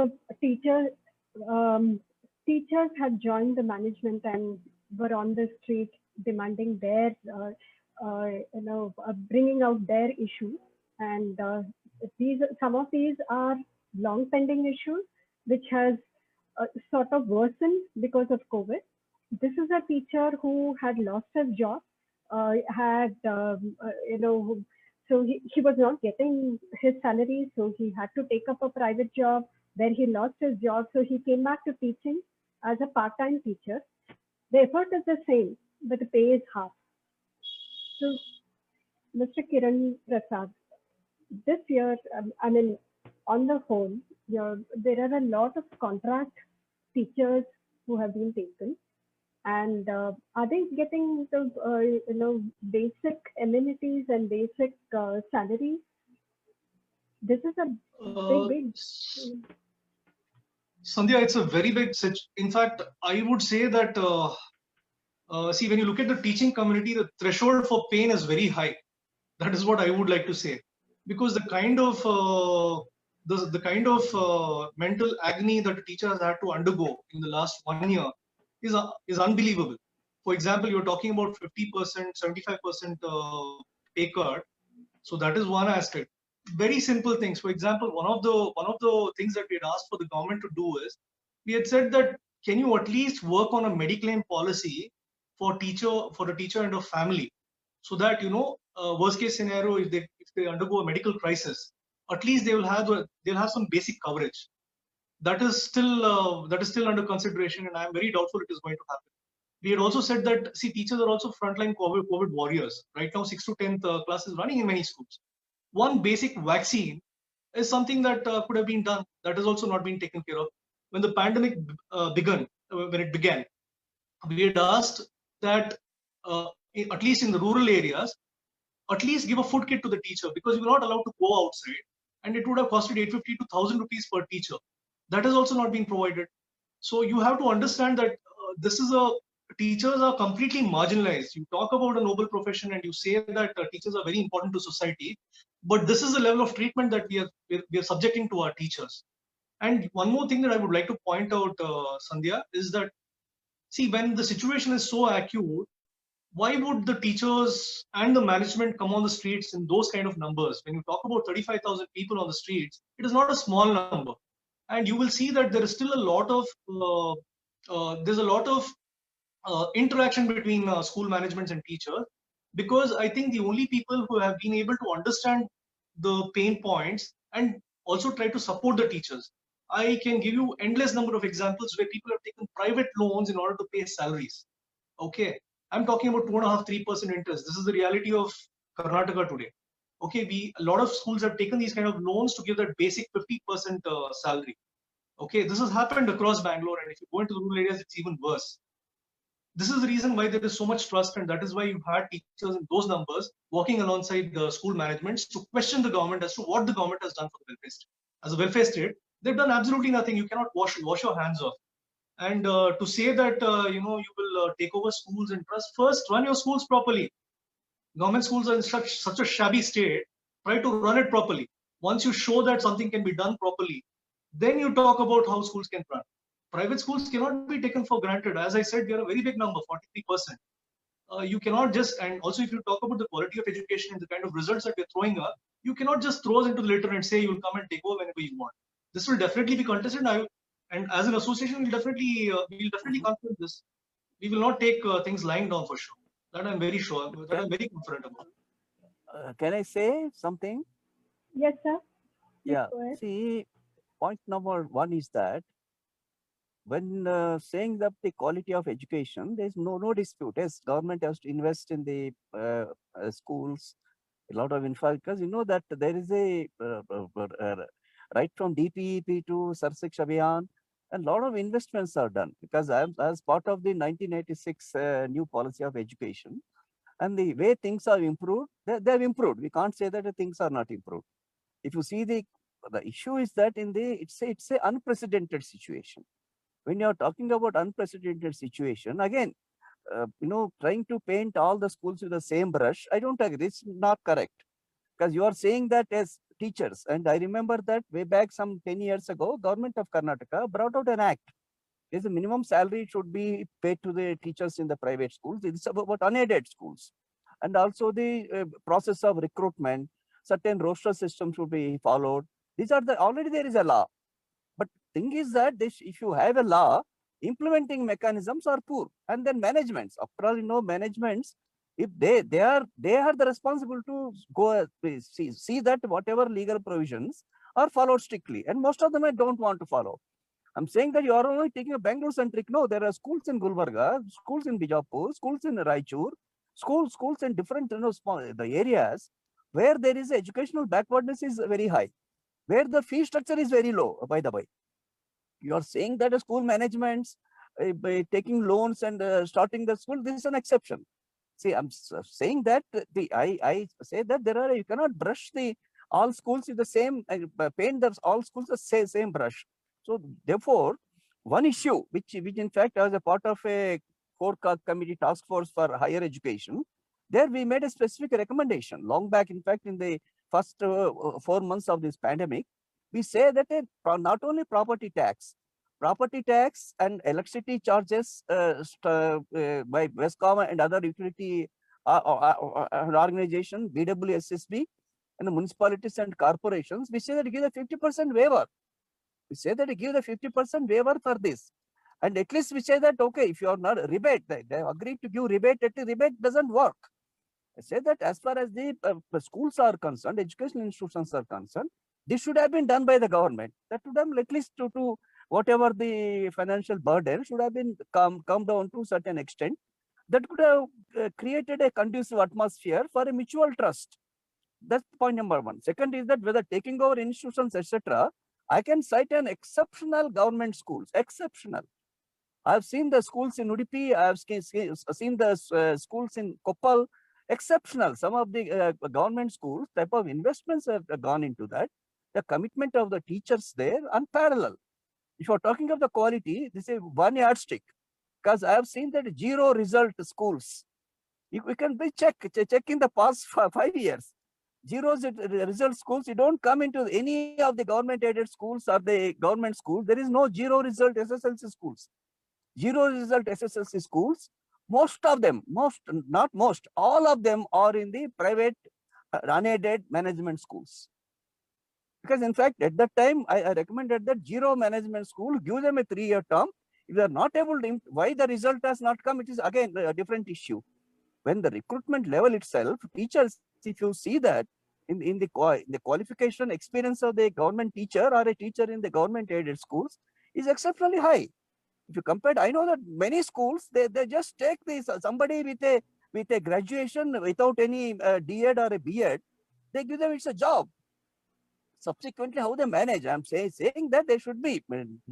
teachers had joined the management and were on the street demanding their, bringing out their issues. And some of these are long pending issues, which has sort of worsened because of COVID. This is a teacher who had lost his job, so he was not getting his salary, so he had to take up a private job. Then he lost his job, so he came back to teaching as a part-time teacher. The effort is the same, but the pay is half. So, Mr. Kiran Prasad, this year, on the whole, there are a lot of contract teachers who have been taken. And are they getting the basic amenities and basic salaries? This is a big. Sandhya, it's a very big. In fact, I would say that see, when you look at the teaching community, the threshold for pain is very high. That is what I would like to say, because the kind of mental agony that a teacher has had to undergo in the last 1 year is unbelievable. For example, you're talking about 50%, 75% pay cut. So that is one aspect. Very simple things. For example, one of the things that we had asked for the government to do is, we had said that, can you at least work on a mediclaim policy for the teacher and a family, so that worst case scenario, if they undergo a medical crisis, at least they'll have some basic coverage. That is still under consideration, and I'm very doubtful it is going to happen. We had also said that, see, teachers are also frontline COVID warriors. Right now, 6th to 10th class is running in many schools. One basic vaccine is something that could have been done. That has also not been taken care of. When the pandemic began, we had asked that at least in the rural areas, at least give a food kit to the teacher, because you were not allowed to go outside, and it would have costed 850 to 1,000 rupees per teacher. That has also not been provided. So you have to understand that teachers are completely marginalized. You talk about a noble profession and you say that teachers are very important to society, but this is the level of treatment that we are subjecting to our teachers. And one more thing that I would like to point out, Sandhya, is that, see, when the situation is so acute, why would the teachers and the management come on the streets in those kind of numbers? When you talk about 35,000 people on the streets, it is not a small number. and you will see that there is still a lot of interaction between school managements and teachers, because I think the only people who have been able to understand the pain points and also try to support the teachers. I can give you endless number of examples where people have taken private loans in order to pay salaries. Okay, I'm talking about 2.5%, 3% interest. This is the reality of Karnataka today. Okay, a lot of schools have taken these kind of loans to give that basic 50% salary. Okay, this has happened across Bangalore, and if you go into the rural areas, it's even worse. This is the reason why there is so much trust, and that is why you've had teachers in those numbers working alongside the school managements to question the government as to what the government has done for the welfare state. As a welfare state, they've done absolutely nothing. You cannot wash your hands off. And to say that you will take over schools and trust, first run your schools properly. Government schools are in such a shabby state. Try to run it properly. Once you show that something can be done properly, then you talk about how schools can run. Private schools cannot be taken for granted. As I said, we are a very big number, 43%. You cannot just, and also if you talk about the quality of education and the kind of results that we're throwing up, you cannot just throw us into the litter and say you'll come and take over whenever you want. This will definitely be contested. And as an association, we'll definitely confront this. We will not take things lying down for sure. That I'm very sure. That I'm very confident about. Can I say something? Yes, sir. Please Yeah. go ahead. See, point number one is that when saying that the quality of education, there's no dispute. Yes, government has to invest in the schools, a lot of infrastructure, because you know that there is a right from DPEP to Sarsiksha Abhiyan, and a lot of investments are done, because as part of the 1986 new policy of education, and the way things are improved, they've improved. We can't say that things are not improved. If you see the issue is that it's a unprecedented situation. When you're talking about unprecedented situation, again, trying to paint all the schools with the same brush, I don't agree. It's not correct, because you are saying that as teachers. And I remember that way back some 10 years ago, government of Karnataka brought out an act. There's a minimum salary should be paid to the teachers in the private schools. It's about unaided schools. And also the process of recruitment, certain roster system should be followed. These are already there is a law. But thing is that if you have a law, implementing mechanisms are poor. And then managements, after all, managements, if they are the responsible to go see that whatever legal provisions are followed strictly. And most of them I don't want to follow. I'm saying that you are only taking a Bangalore centric. No, there are schools in Gulbarga, schools in Bijapur, schools in Raichur, schools in different the areas where there is educational backwardness is very high, where the fee structure is very low, by the way. You are saying that a school managements by taking loans and starting the school, this is an exception. See, I'm saying that I say that you cannot brush all schools with the same paint all schools the same brush. So therefore, one issue which in fact as a part of a core committee task force for higher education, there we made a specific recommendation long back. In fact, in the first 4 months of this pandemic, we say that not only property tax and electricity charges by Westcom and other utility organization, BWSSB, and the municipalities and corporations, we say that give a 50% waiver. We say that give the 50% waiver for this. And at least we say that, okay, if you are not rebate, they agreed to give rebate, the rebate doesn't work. I say that as far as the schools are concerned, educational institutions are concerned, this should have been done by the government. That would have at least to whatever the financial burden should have been come down to a certain extent. That could have created a conducive atmosphere for a mutual trust. That's point number one. Second is that whether taking over institutions, etc., I can cite an exceptional government schools, exceptional. I've seen the schools in Udupi, I've seen the schools in Koppal, exceptional. Some of the government schools, type of investments have gone into that. The commitment of the teachers there, unparalleled. If you're talking of the quality, this is one yardstick. Because I have seen that zero result schools. We can check in the past 5 years. Zero result schools, you don't come into any of the government aided schools or the government schools. There is no zero result SSLC schools. Zero result SSLC schools, most of them, not most, all of them are in the private unaided management schools. Because in fact, at that time, I recommended that zero management school, give them a 3-year term. If they are not able to, why the result has not come, it is again a different issue. When the recruitment level itself, teachers, if you see that in the qualification experience of the government teacher or a teacher in the government aided schools is exceptionally high. If you compare, I know that many schools, they just take this somebody with a graduation without any D.Ed or a B.Ed, they give them it's a job. Subsequently, how they manage, I'm saying that they should be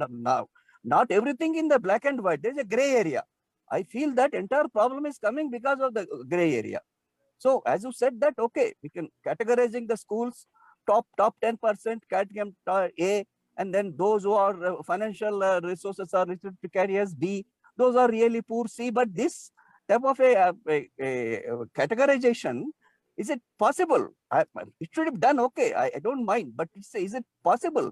now, not everything in the black and white. There's a gray area. I feel that entire problem is coming because of the gray area. So as you said that, okay, we can categorizing the schools, top 10% category A, and then those who are financial resources are restricted to carriers B, those are really poor C. But this type of a categorization, is it possible? It should be done, okay, I don't mind, but is it possible?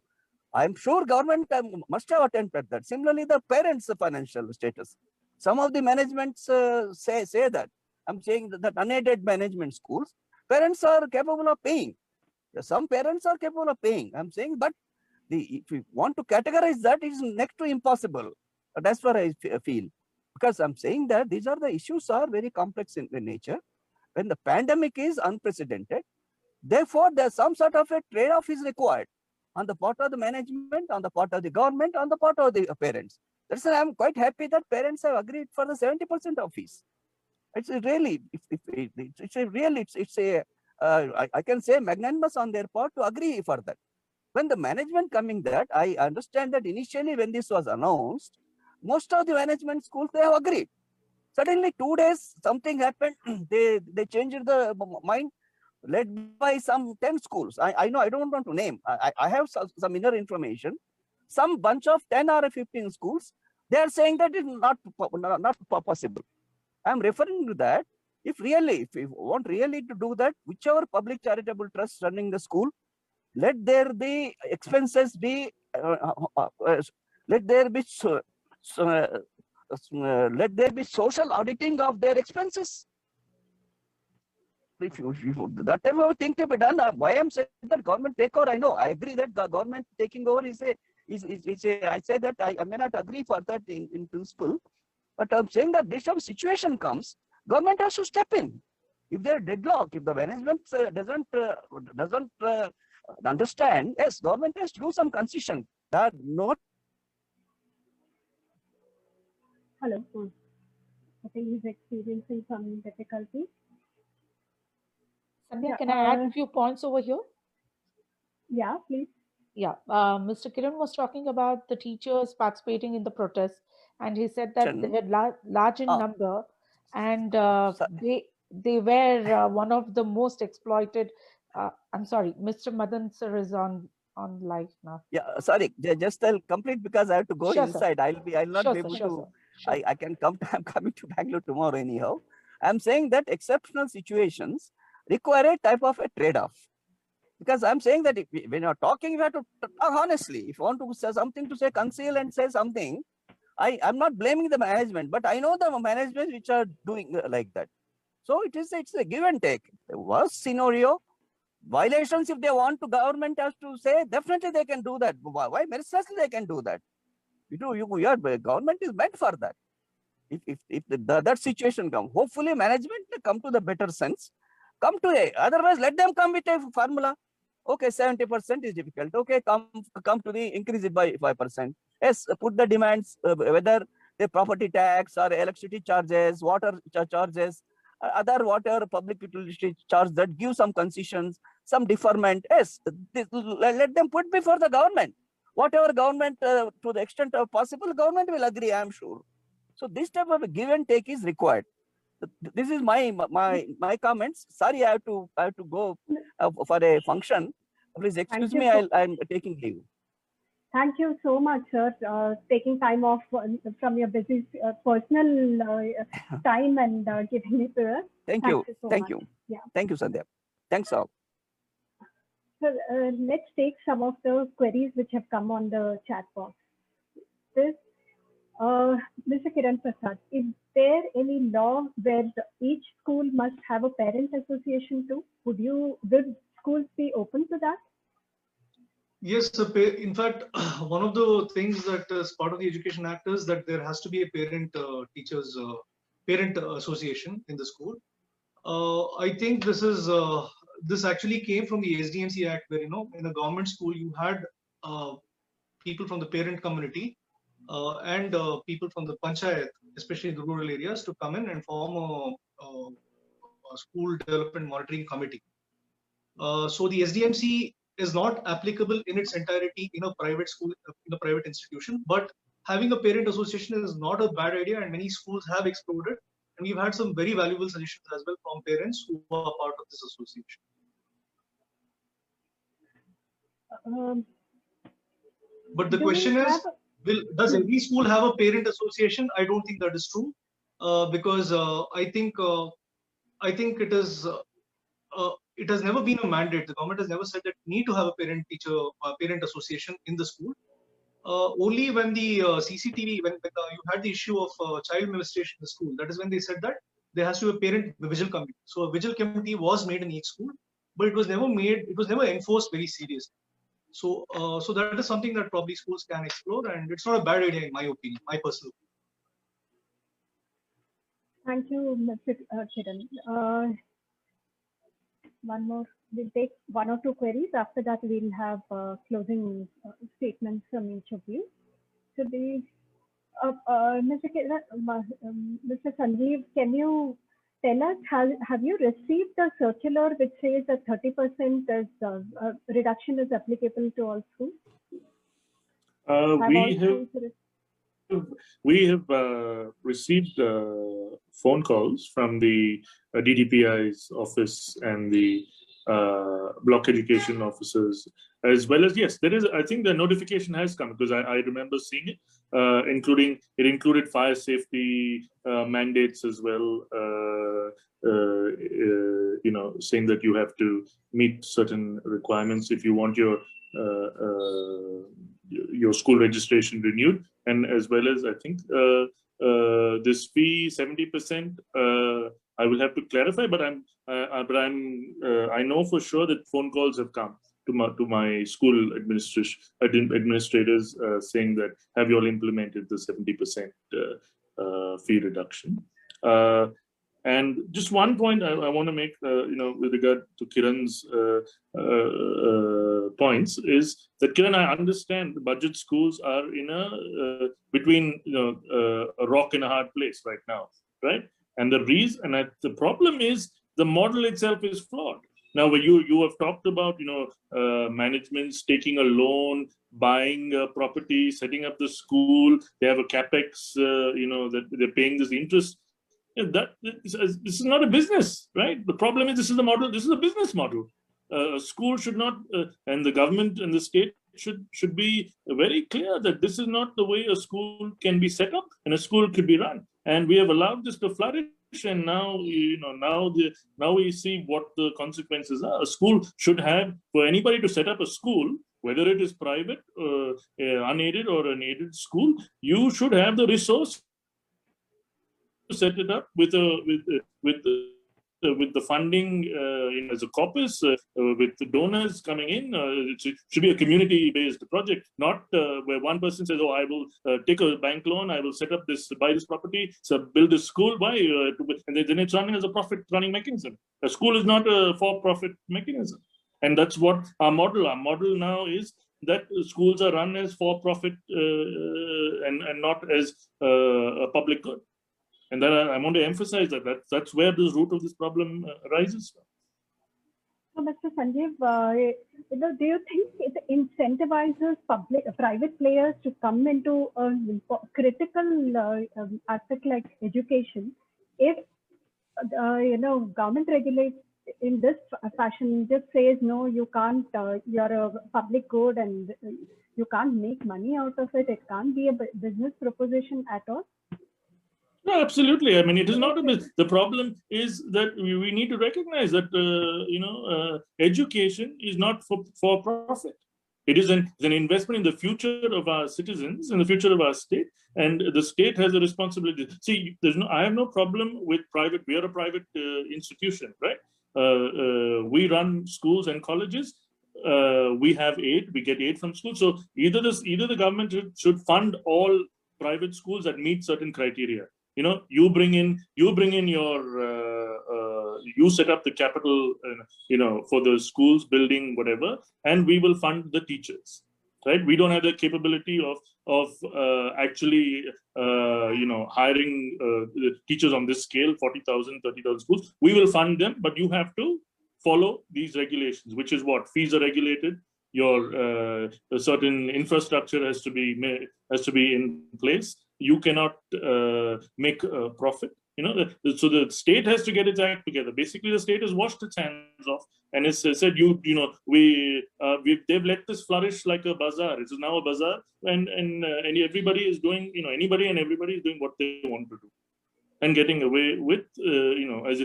I'm sure government must have attempted that. Similarly, the parents' financial status. Some of the managements say that. I'm saying that unaided management schools, parents are capable of paying. Some parents are capable of paying. I'm saying, but if you want to categorize that, it is next to impossible. That's what I feel. Because I'm saying that these are the issues are very complex in nature. When the pandemic is unprecedented, therefore, there's some sort of a trade-off is required on the part of the management, on the part of the government, on the part of the parents. That's why I'm quite happy that parents have agreed for the 70% of fees. It's a really, I can say magnanimous on their part to agree for that. When the management coming that, I understand that initially when this was announced, most of the management schools, they have agreed. Suddenly 2 days, something happened, they changed the mind, led by some 10 schools. I know, I don't want to name. I have some inner information. Some bunch of 10 or 15 schools, they are saying that it's not possible. I'm referring to that. If we want really to do that, whichever public charitable trust running the school, let there be expenses be, let there be let there be social auditing of their expenses. If that type of thing to be done, why I'm saying that government take over, I know, I agree that the government taking over is I say that I may not agree for that in principle, but I'm saying that this situation comes, government has to step in. If they're deadlocked, if the management doesn't understand, yes, government has to do some concession. That not. Hello. I think he's experiencing some difficulty. Sandhya, can I add a few points over here? Yeah, please. Yeah, Mr. Kiran was talking about the teachers participating in the protest, and he said that they were large in number, and they were one of the most exploited. I'm sorry, Mr. Madan sir is on live now. Yeah, sorry, just I'll complete because I have to go inside. Sir. I'll not be able to. I can come. I'm coming to Bangalore tomorrow anyhow. I'm saying that exceptional situations require a type of a trade-off. Because I'm saying that when you're talking, you have to talk honestly. If you want to say something to say, conceal and say something, I'm not blaming the management, but I know the management which are doing like that. So it's a give and take. The worst scenario, violations, if they want to, government has to say, definitely they can do that. Why mercilessly they can do that? Your government is meant for that. If that situation comes, hopefully management come to the better sense. Come to otherwise let them come with a formula. Okay, 70% is difficult. Okay, come to the increase it by 5%. Yes, put the demands, whether the property tax or electricity charges, water charges, other water public utility charge that give some concessions, some deferment. Yes, let them put before the government. Whatever government, to the extent of possible, government will agree, I am sure. So this type of a give and take is required. This is my comments. Sorry, I have to go for a function. Please excuse me. I'm taking leave. Thank you so much, sir. Taking time off from your busy personal time and giving it to us. Thank you. Thank you. Yeah. Thank you, Sandhya. Thanks all. So let's take some of the queries which have come on the chat box. This, Mr. Kiran Prasad, is there any law where each school must have a parent association too? Would schools be open to that? Yes, in fact, one of the things that is part of the Education Act is that there has to be a parent association in the school. I think this actually came from the SDMC Act, where in a government school you had people from the parent community and people from the panchayat, especially in the rural areas, to come in and form a school development monitoring committee. So the SDMC is not applicable in its entirety in a private school, in a private institution, but having a parent association is not a bad idea, and many schools have explored it. And we've had some very valuable suggestions as well from parents who are part of this association. But the question is, does every school have a parent association? I don't think that is true, because I think it has never been a mandate. The government has never said that we need to have a parent association in the school. Only when the CCTV, when you had the issue of child molestation in the school, that is when they said that there has to be a parent vigil committee. So a vigil committee was made in each school, but it was never enforced very seriously. So that is something that probably schools can explore, and it's not a bad idea in my opinion, my personal opinion. Thank you, Mr. Kiran. One more. We'll take one or two queries. After that, we'll have closing statements from each of you. So, Mr. Sanjeev, can you tell us, have you received a circular which says that 30% reduction is applicable to all schools? We have received phone calls from the DDPI's office and the block education officers, as well as, yes, there is, I think the notification has come, because I remember seeing it, it included fire safety mandates as well, saying that you have to meet certain requirements if you want your school registration renewed, and as well as, I think this fee 70%. I will have to clarify, but I know for sure that phone calls have come to my school administrators saying that, have you all implemented the 70% fee reduction? And just one point I want to make, with regard to Kiran's points, is that, Kiran, I understand the budget schools are in between a rock and a hard place right now, right? And the problem is the model itself is flawed. Now, you have talked about managements taking a loan, buying a property, setting up the school. They have a capex, that they're paying this interest. This is not a business, right? The problem is, this is the model. This is a business model. A school should not, and the government and the state should be very clear that this is not the way a school can be set up and a school could be run. And we have allowed this to flourish, and now now we see what the consequences are. A school should have, for anybody to set up a school, whether it is private, unaided or an aided school, you should have the resource to set it up with the funding as a corpus, with the donors coming in. It should be a community-based project, not where one person says, "Oh, I will take a bank loan, I will buy this property, so build a school." Why? And then it's running as a profit-running mechanism. A school is not a for-profit mechanism, and that's what our model now is. That schools are run as for-profit and not as a public good. And then I want to emphasize that's where the root of this problem arises from. So, Mr. Sanjeev, do you think it incentivizes private players to come into a critical aspect like education? If government regulates in this fashion, just says no, you can't. You're a public good, and you can't make money out of it. It can't be a business proposition at all. No, absolutely. I mean, it is not a business. The problem is that we need to recognize that education is not for profit. It is an investment in the future of our citizens, in the future of our state, and the state has a responsibility. See, I have no problem with private. We are a private institution, right? We run schools and colleges. we have aid, we get aid from schools. So either the government should fund all private schools that meet certain criteria. You know, you bring in your you set up the capital, you know, for the schools, building, whatever, and we will fund the teachers. Right? We don't have the capability of actually you know, hiring teachers on this scale, 40,000, 30,000 schools. We will fund them, but you have to follow these regulations, which is what fees are regulated. Your a certain infrastructure has to be in place. You cannot make a profit. You know, so the state has to get its act together. Basically, the state has washed its hands off and has said, you know, they've let this flourish like a bazaar. It is now a bazaar, and everybody is doing, you know, anybody and everybody is doing what they want to do, and getting away with, you know, as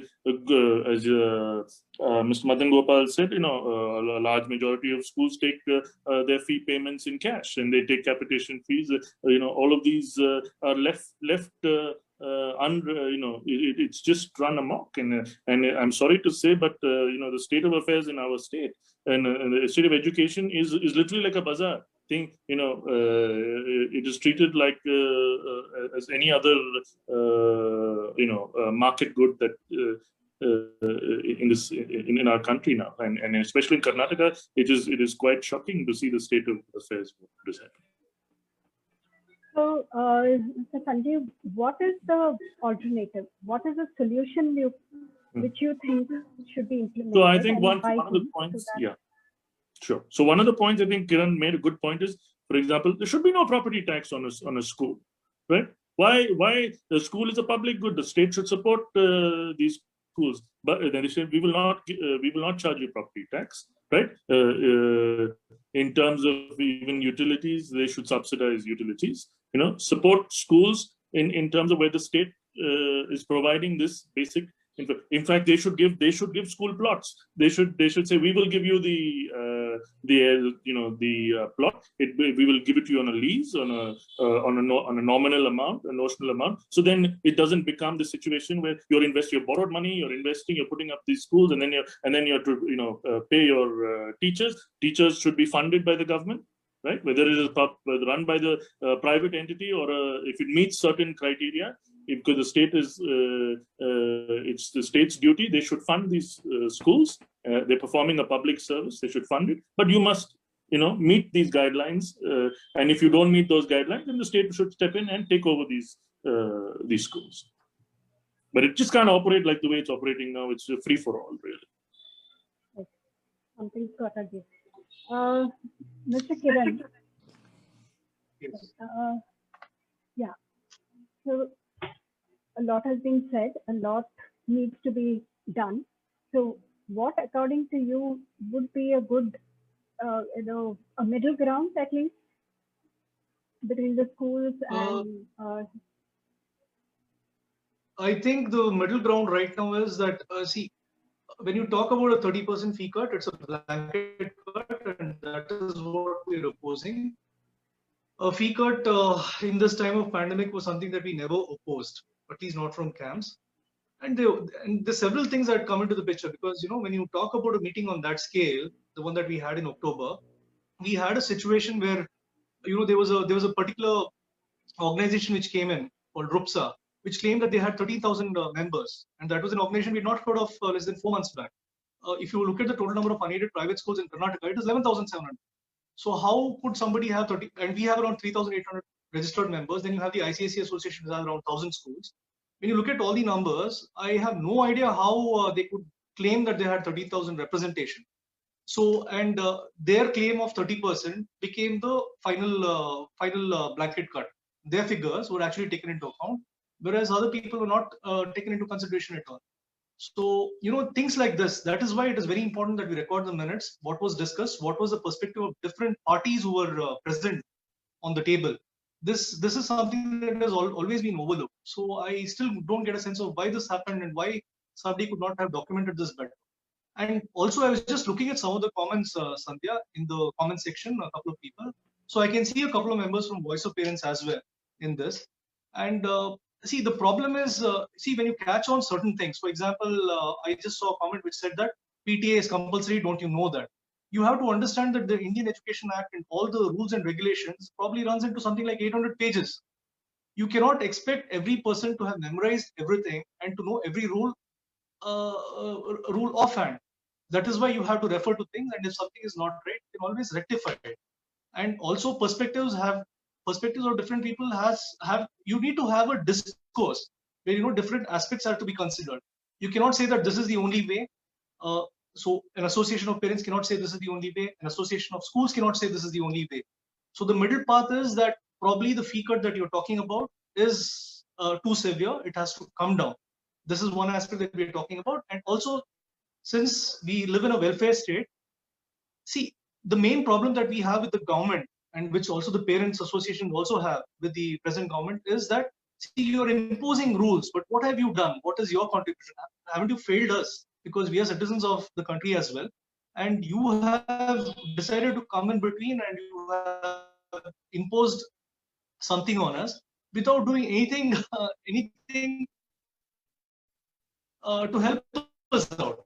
Mr. Madan Gopal said, you know, a large majority of schools take their fee payments in cash, and they take capitation fees. You know, all of these are left. You know, it's just run amok, and I'm sorry to say, but you know, the state of affairs in our state and the state of education is literally like a bazaar thing. You know, it is treated like as any other you know, market good that in our country now, and especially in Karnataka, it is quite shocking to see the state of affairs that is happening. So, Mr. Sanjeev, what is the alternative? What is the solution which you think should be implemented? So I think one of the points, yeah, sure. So one of the points, I think Kiran made a good point, is, for example, there should be no property tax on a school, right? Why the school is a public good? The state should support these schools, but then they said we will not charge you property tax, right? In terms of even utilities, they should subsidize utilities. You know, support schools in terms of where the state is providing this basic. In fact, they should give school plots. They should say, we will give you the plot. We will give it to you on a lease, on a nominal amount, a notional amount. So then it doesn't become the situation where you borrowed money, you're putting up these schools, and then you have to, you know, pay your teachers. Teachers should be funded by the government, right? Whether it is run by the private entity, or if it meets certain criteria. Because the state is, it's the state's duty. They should fund these schools. They're performing a public service. They should fund it. But you must, you know, meet these guidelines. And if you don't meet those guidelines, then the state should step in and take over these schools. But it just can't operate like the way it's operating now. It's a free for all, really. Okay. Something's got again. Mr. Kiran. Yes. Yeah. So, a lot has been said, a lot needs to be done. So what, according to you, would be a good, you know, a middle ground at least between the schools and? I think the middle ground right now is that, see, when you talk about a 30% fee cut, it's a blanket cut, and that is what we're opposing. A fee cut in this time of pandemic was something that we never opposed, at least not from camps. And there's several things that come into the picture, because, you know, when you talk about a meeting on that scale, the one that we had in October, we had a situation where, you know, there was a particular organization which came in called RUPSA, which claimed that they had 30,000 members, and that was an organization we'd not heard of less than 4 months back. If you look at the total number of unaided private schools in Karnataka, it is 11,700. So how could somebody have 30? And we have around 3,800 registered members. Then you have the ICSE Association, which has around 1,000 schools. When you look at all the numbers, I have no idea how they could claim that they had 30,000 representation. So, and their claim of 30% became the final blanket cut. Their figures were actually taken into account, whereas other people were not taken into consideration at all. So, you know, things like this, that is why it is very important that we record the minutes, what was discussed, what was the perspective of different parties who were present on the table. This is something that has always been overlooked. So I still don't get a sense of why this happened and why somebody could not have documented this better. And also, I was just looking at some of the comments, Sandhya, in the comment section, a couple of people. So I can see a couple of members from Voice of Parents as well in this. And see, the problem is, see, when you catch on certain things, for example, I just saw a comment which said that PTA is compulsory, don't you know that? you have to understand that the Indian Education Act and all the rules and regulations probably runs into something like 800 pages. You cannot expect every person to have memorized everything and to know every rule offhand. That is why you have to refer to things, and if something is not right, you can always rectify it. And also perspectives of different people have you need to have a discourse where different aspects are to be considered. You cannot say that this is the only way. So an association of parents cannot say this is the only way. An association of schools cannot say this is the only way. So the middle path is that probably the fee cut that you're talking about is too severe. It has to come down. This is one aspect that we're talking about. And also, since we live in a welfare state, see, the main problem that we have with the government, and which also the parents association also have with the present government, is that, see, you're imposing rules, but what have you done? What is your contribution? Haven't you failed us? Because we are citizens of the country as well. And you have decided to come in between, and you have imposed something on us without doing anything, to help us out.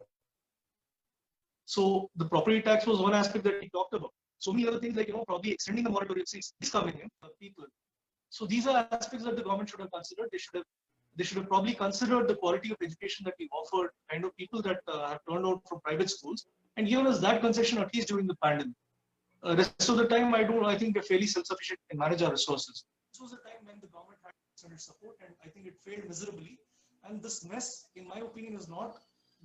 So the property tax was one aspect that we talked about. So many other things like, probably extending the moratorium is coming in people. So these are aspects that the government should have considered. They should have probably considered the quality of education that we offered, kind of people that have turned out from private schools, and given us that concession at least during the pandemic. Rest of the time, I think we're fairly self-sufficient and manage our resources. This was a time when the government had extended support, and I think it failed miserably. And this mess, in my opinion, is not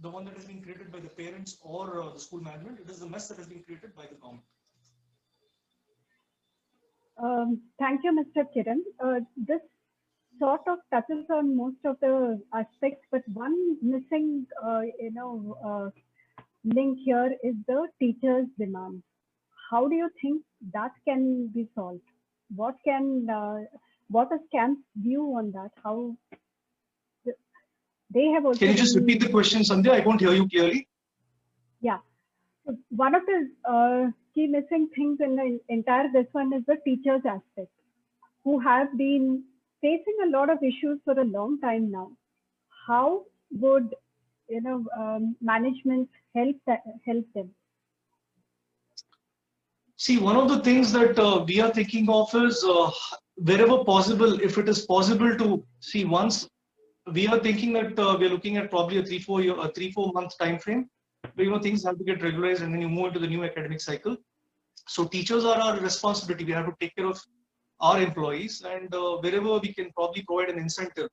the one that has been created by the parents or the school management. It is the mess that has been created by the government. Thank you, Mr. Kiran. This sort of touches on most of the aspects, but one missing, link here is the teachers' demand. How do you think that can be solved? What is CAMP's view on that? How they have also. Can you just repeat the question, Sandhya? I won't hear you clearly. Yeah. So one of the key missing things in the entire this one is the teachers aspect, who have been facing a lot of issues for a long time now. How would management help them? See, one of the things that we are thinking of is wherever possible, if it is possible to see, once we are thinking that we are looking at probably a 3-4 month time frame, where things have to get regularized and then you move into the new academic cycle. So teachers are our responsibility. We have to take care of our employees, and wherever we can probably provide an incentive,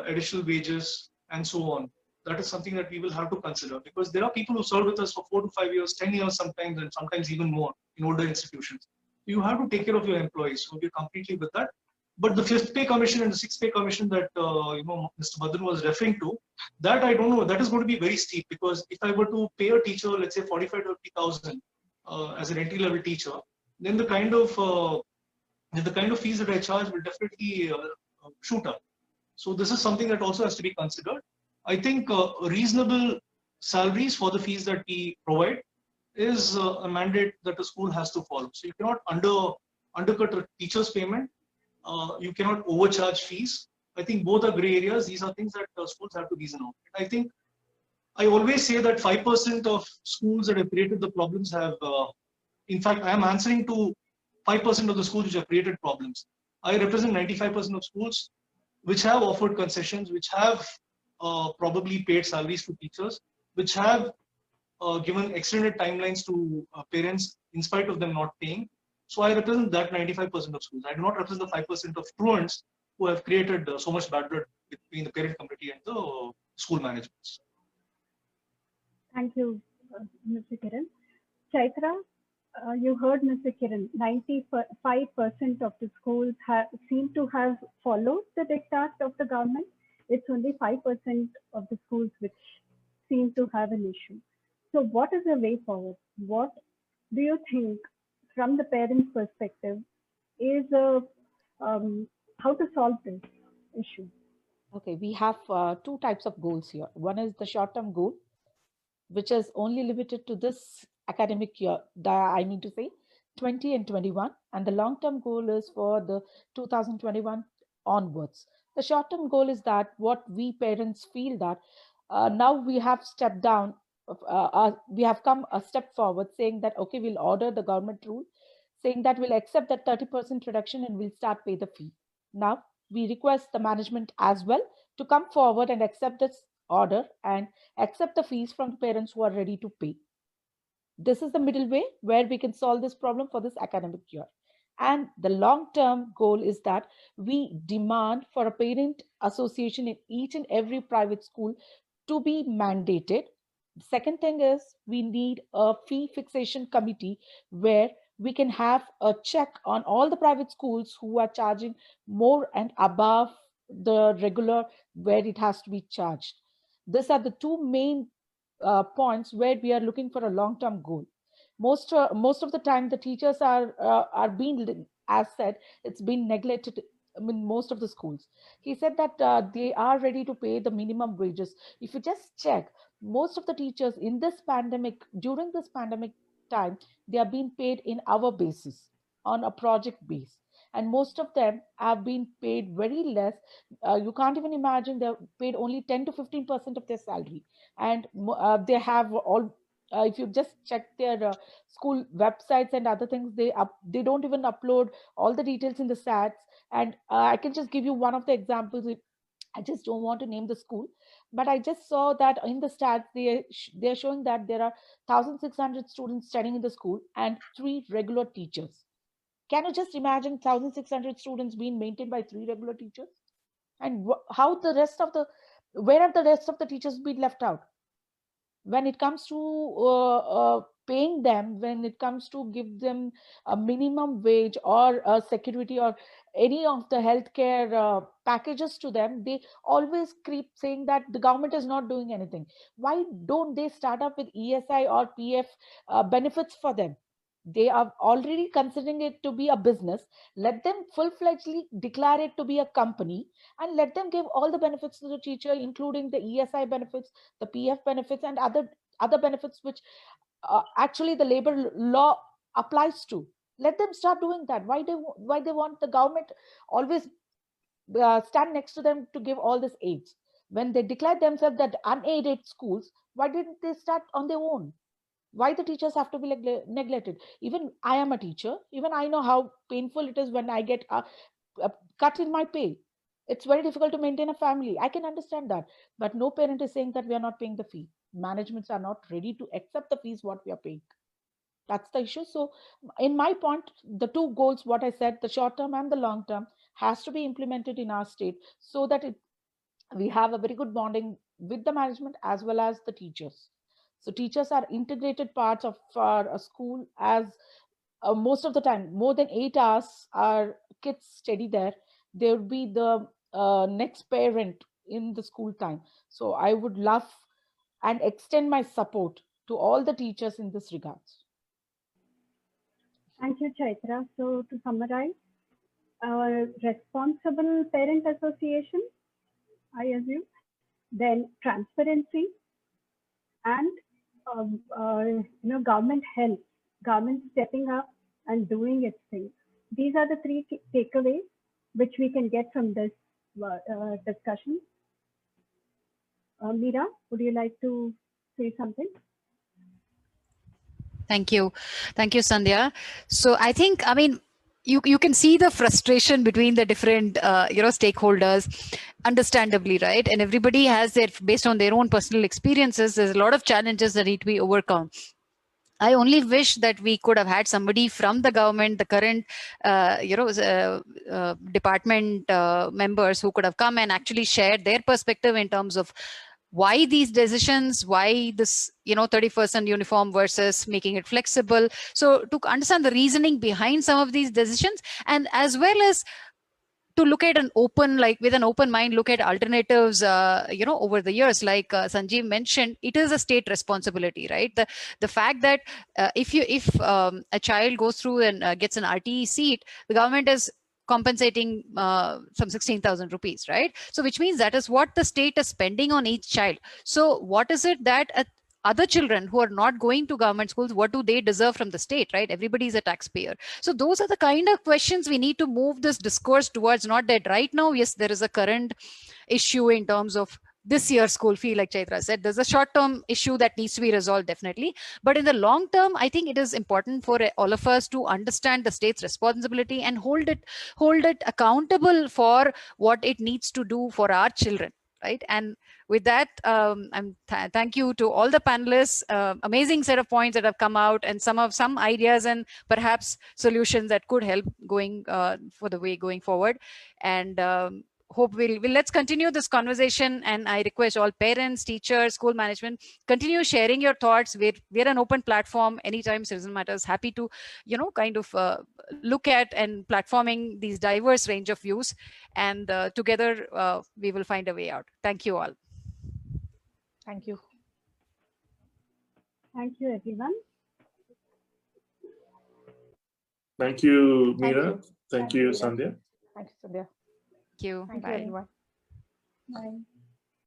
additional wages, and so on. That is something that we will have to consider, because there are people who serve with us for 4 to 5 years, 10 years sometimes, and sometimes even more in older institutions. You have to take care of your employees. So we're completely with that. But the 5th pay commission and the 6th pay commission that Mr. Madan was referring to, that I don't know, that is going to be very steep, because if I were to pay a teacher, let's say 45 to 50,000 as an entry level teacher, then the kind of fees that I charge will definitely shoot up. So this is something that also has to be considered. I think reasonable salaries for the fees that we provide is a mandate that the school has to follow. So you cannot undercut a teacher's payment. You cannot overcharge fees. I think both are gray areas. These are things that schools have to reason out. I think I always say that 5% of schools that have created the problems have, in fact, I am answering to 5% of the schools which have created problems. I represent 95% of schools which have offered concessions, which have probably paid salaries to teachers, which have given extended timelines to parents in spite of them not paying. So I represent that 95% of schools. I do not represent the 5% of truants who have created so much bad blood between the parent committee and the school managements. Thank you, Mr. Kiran. Chaitra, you heard Mr. Kiran, 95% of the schools seem to have followed the diktat of the government. It's only 5% of the schools which seem to have an issue. So what is the way forward? What do you think, from the parents' perspective, is how to solve this issue? Okay, we have 2 types of goals here. One is the short-term goal, which is only limited to this academic year, I mean to say 20 and 21, and the long-term goal is for the 2021 onwards. The short-term goal is that what we parents feel that now we have stepped down we have come a step forward saying that, okay, we'll order the government rule saying that we'll accept that 30% reduction and we'll start pay the fee. Now, we request the management as well to come forward and accept this order and accept the fees from the parents who are ready to pay. This is the middle way where we can solve this problem for this academic year. And the long-term goal is that we demand for a parent association in each and every private school to be mandated. The second thing is we need a fee fixation committee where we can have a check on all the private schools who are charging more and above the regular where it has to be charged. These are the two main points where we are looking for a long-term goal. Most of the time, the teachers are being, as said, it's been neglected in most of the schools. He said that they are ready to pay the minimum wages. If you just check, most of the teachers in this pandemic, during this pandemic time, they are being paid in hour basis on a project base. And most of them have been paid very less. You can't even imagine they're paid only 10 to 15% of their salary. And they have all, if you just check their school websites and other things, they don't even upload all the details in the stats. And I can just give you one of the examples. I just don't want to name the school, but I just saw that in the stats, they're showing that there are 1,600 students studying in the school and 3 regular teachers. Can you just imagine 1,600 students being maintained by 3 regular teachers? And how the rest of the, where have the rest of the teachers been left out? When it comes to paying them, when it comes to give them a minimum wage or security or any of the healthcare packages to them, they always keep saying that the government is not doing anything. Why don't they start up with ESI or PF benefits for them? They are already considering it to be a business. Let them full-fledgedly declare it to be a company and let them give all the benefits to the teacher, including the ESI benefits, the PF benefits, and other benefits which actually the labor law applies to. Let them start doing that. Why they want the government always stand next to them to give all this aids? When they declare themselves that unaided schools, why didn't they start on their own? Why the teachers have to be neglected? Even I am a teacher. Even I know how painful it is when I get a cut in my pay. It's very difficult to maintain a family. I can understand that. But no parent is saying that we are not paying the fee. Managements are not ready to accept the fees what we are paying. That's the issue. So in my point, the two goals, what I said, the short term and the long term, has to be implemented in our state so that we have a very good bonding with the management as well as the teachers. So teachers are integrated parts of our school, as most of the time, more than 8 hours, our kids study there. They would be the next parent in the school time. So I would love and extend my support to all the teachers in this regards. Thank you, Chaitra. So to summarize, our responsible parent association, I assume, then transparency, and government help, government stepping up and doing its thing. These are the 3 takeaways which we can get from this discussion. Meera, would you like to say something? Thank you, Sandhya. So I think, I mean, you can see the frustration between the different stakeholders, understandably, right? And everybody has their, based on their own personal experiences, there's a lot of challenges that need to be overcome. I only wish that we could have had somebody from the government, the current, department members who could have come and actually shared their perspective in terms of why these decisions, why this 30% uniform versus making it flexible. So to understand the reasoning behind some of these decisions, and as well as to look at an open, with an open mind, look at alternatives, over the years, like Sanjeev mentioned, it is a state responsibility, right? The fact that if a child goes through and gets an RTE seat, the government is compensating some 16,000 rupees, right? So which means that is what the state is spending on each child. So what is it that other children who are not going to government schools, what do they deserve from the state, right? Everybody is a taxpayer. So those are the kind of questions we need to move this discourse towards. Not that right now, yes, there is a current issue in terms of this year's school fee, like Chaitra said. There's a short-term issue that needs to be resolved, definitely. But in the long term, I think it is important for all of us to understand the state's responsibility and hold it accountable for what it needs to do for our children, right? And with that, thank you to all the panelists. Amazing set of points that have come out, and some ideas and perhaps solutions that could help going for the way going forward. And hope let's continue this conversation. And I request all parents, teachers, school management, continue sharing your thoughts. We're an open platform. Anytime Citizen Matters, happy to, kind of look at and platforming these diverse range of views. And together we will find a way out. Thank you all. Thank you. Thank you, everyone. Thank you, Thank Meera. you. Thank you, Sandhya. Thank you, Sandhya. Thank you. Thank Bye. you, everyone. Bye.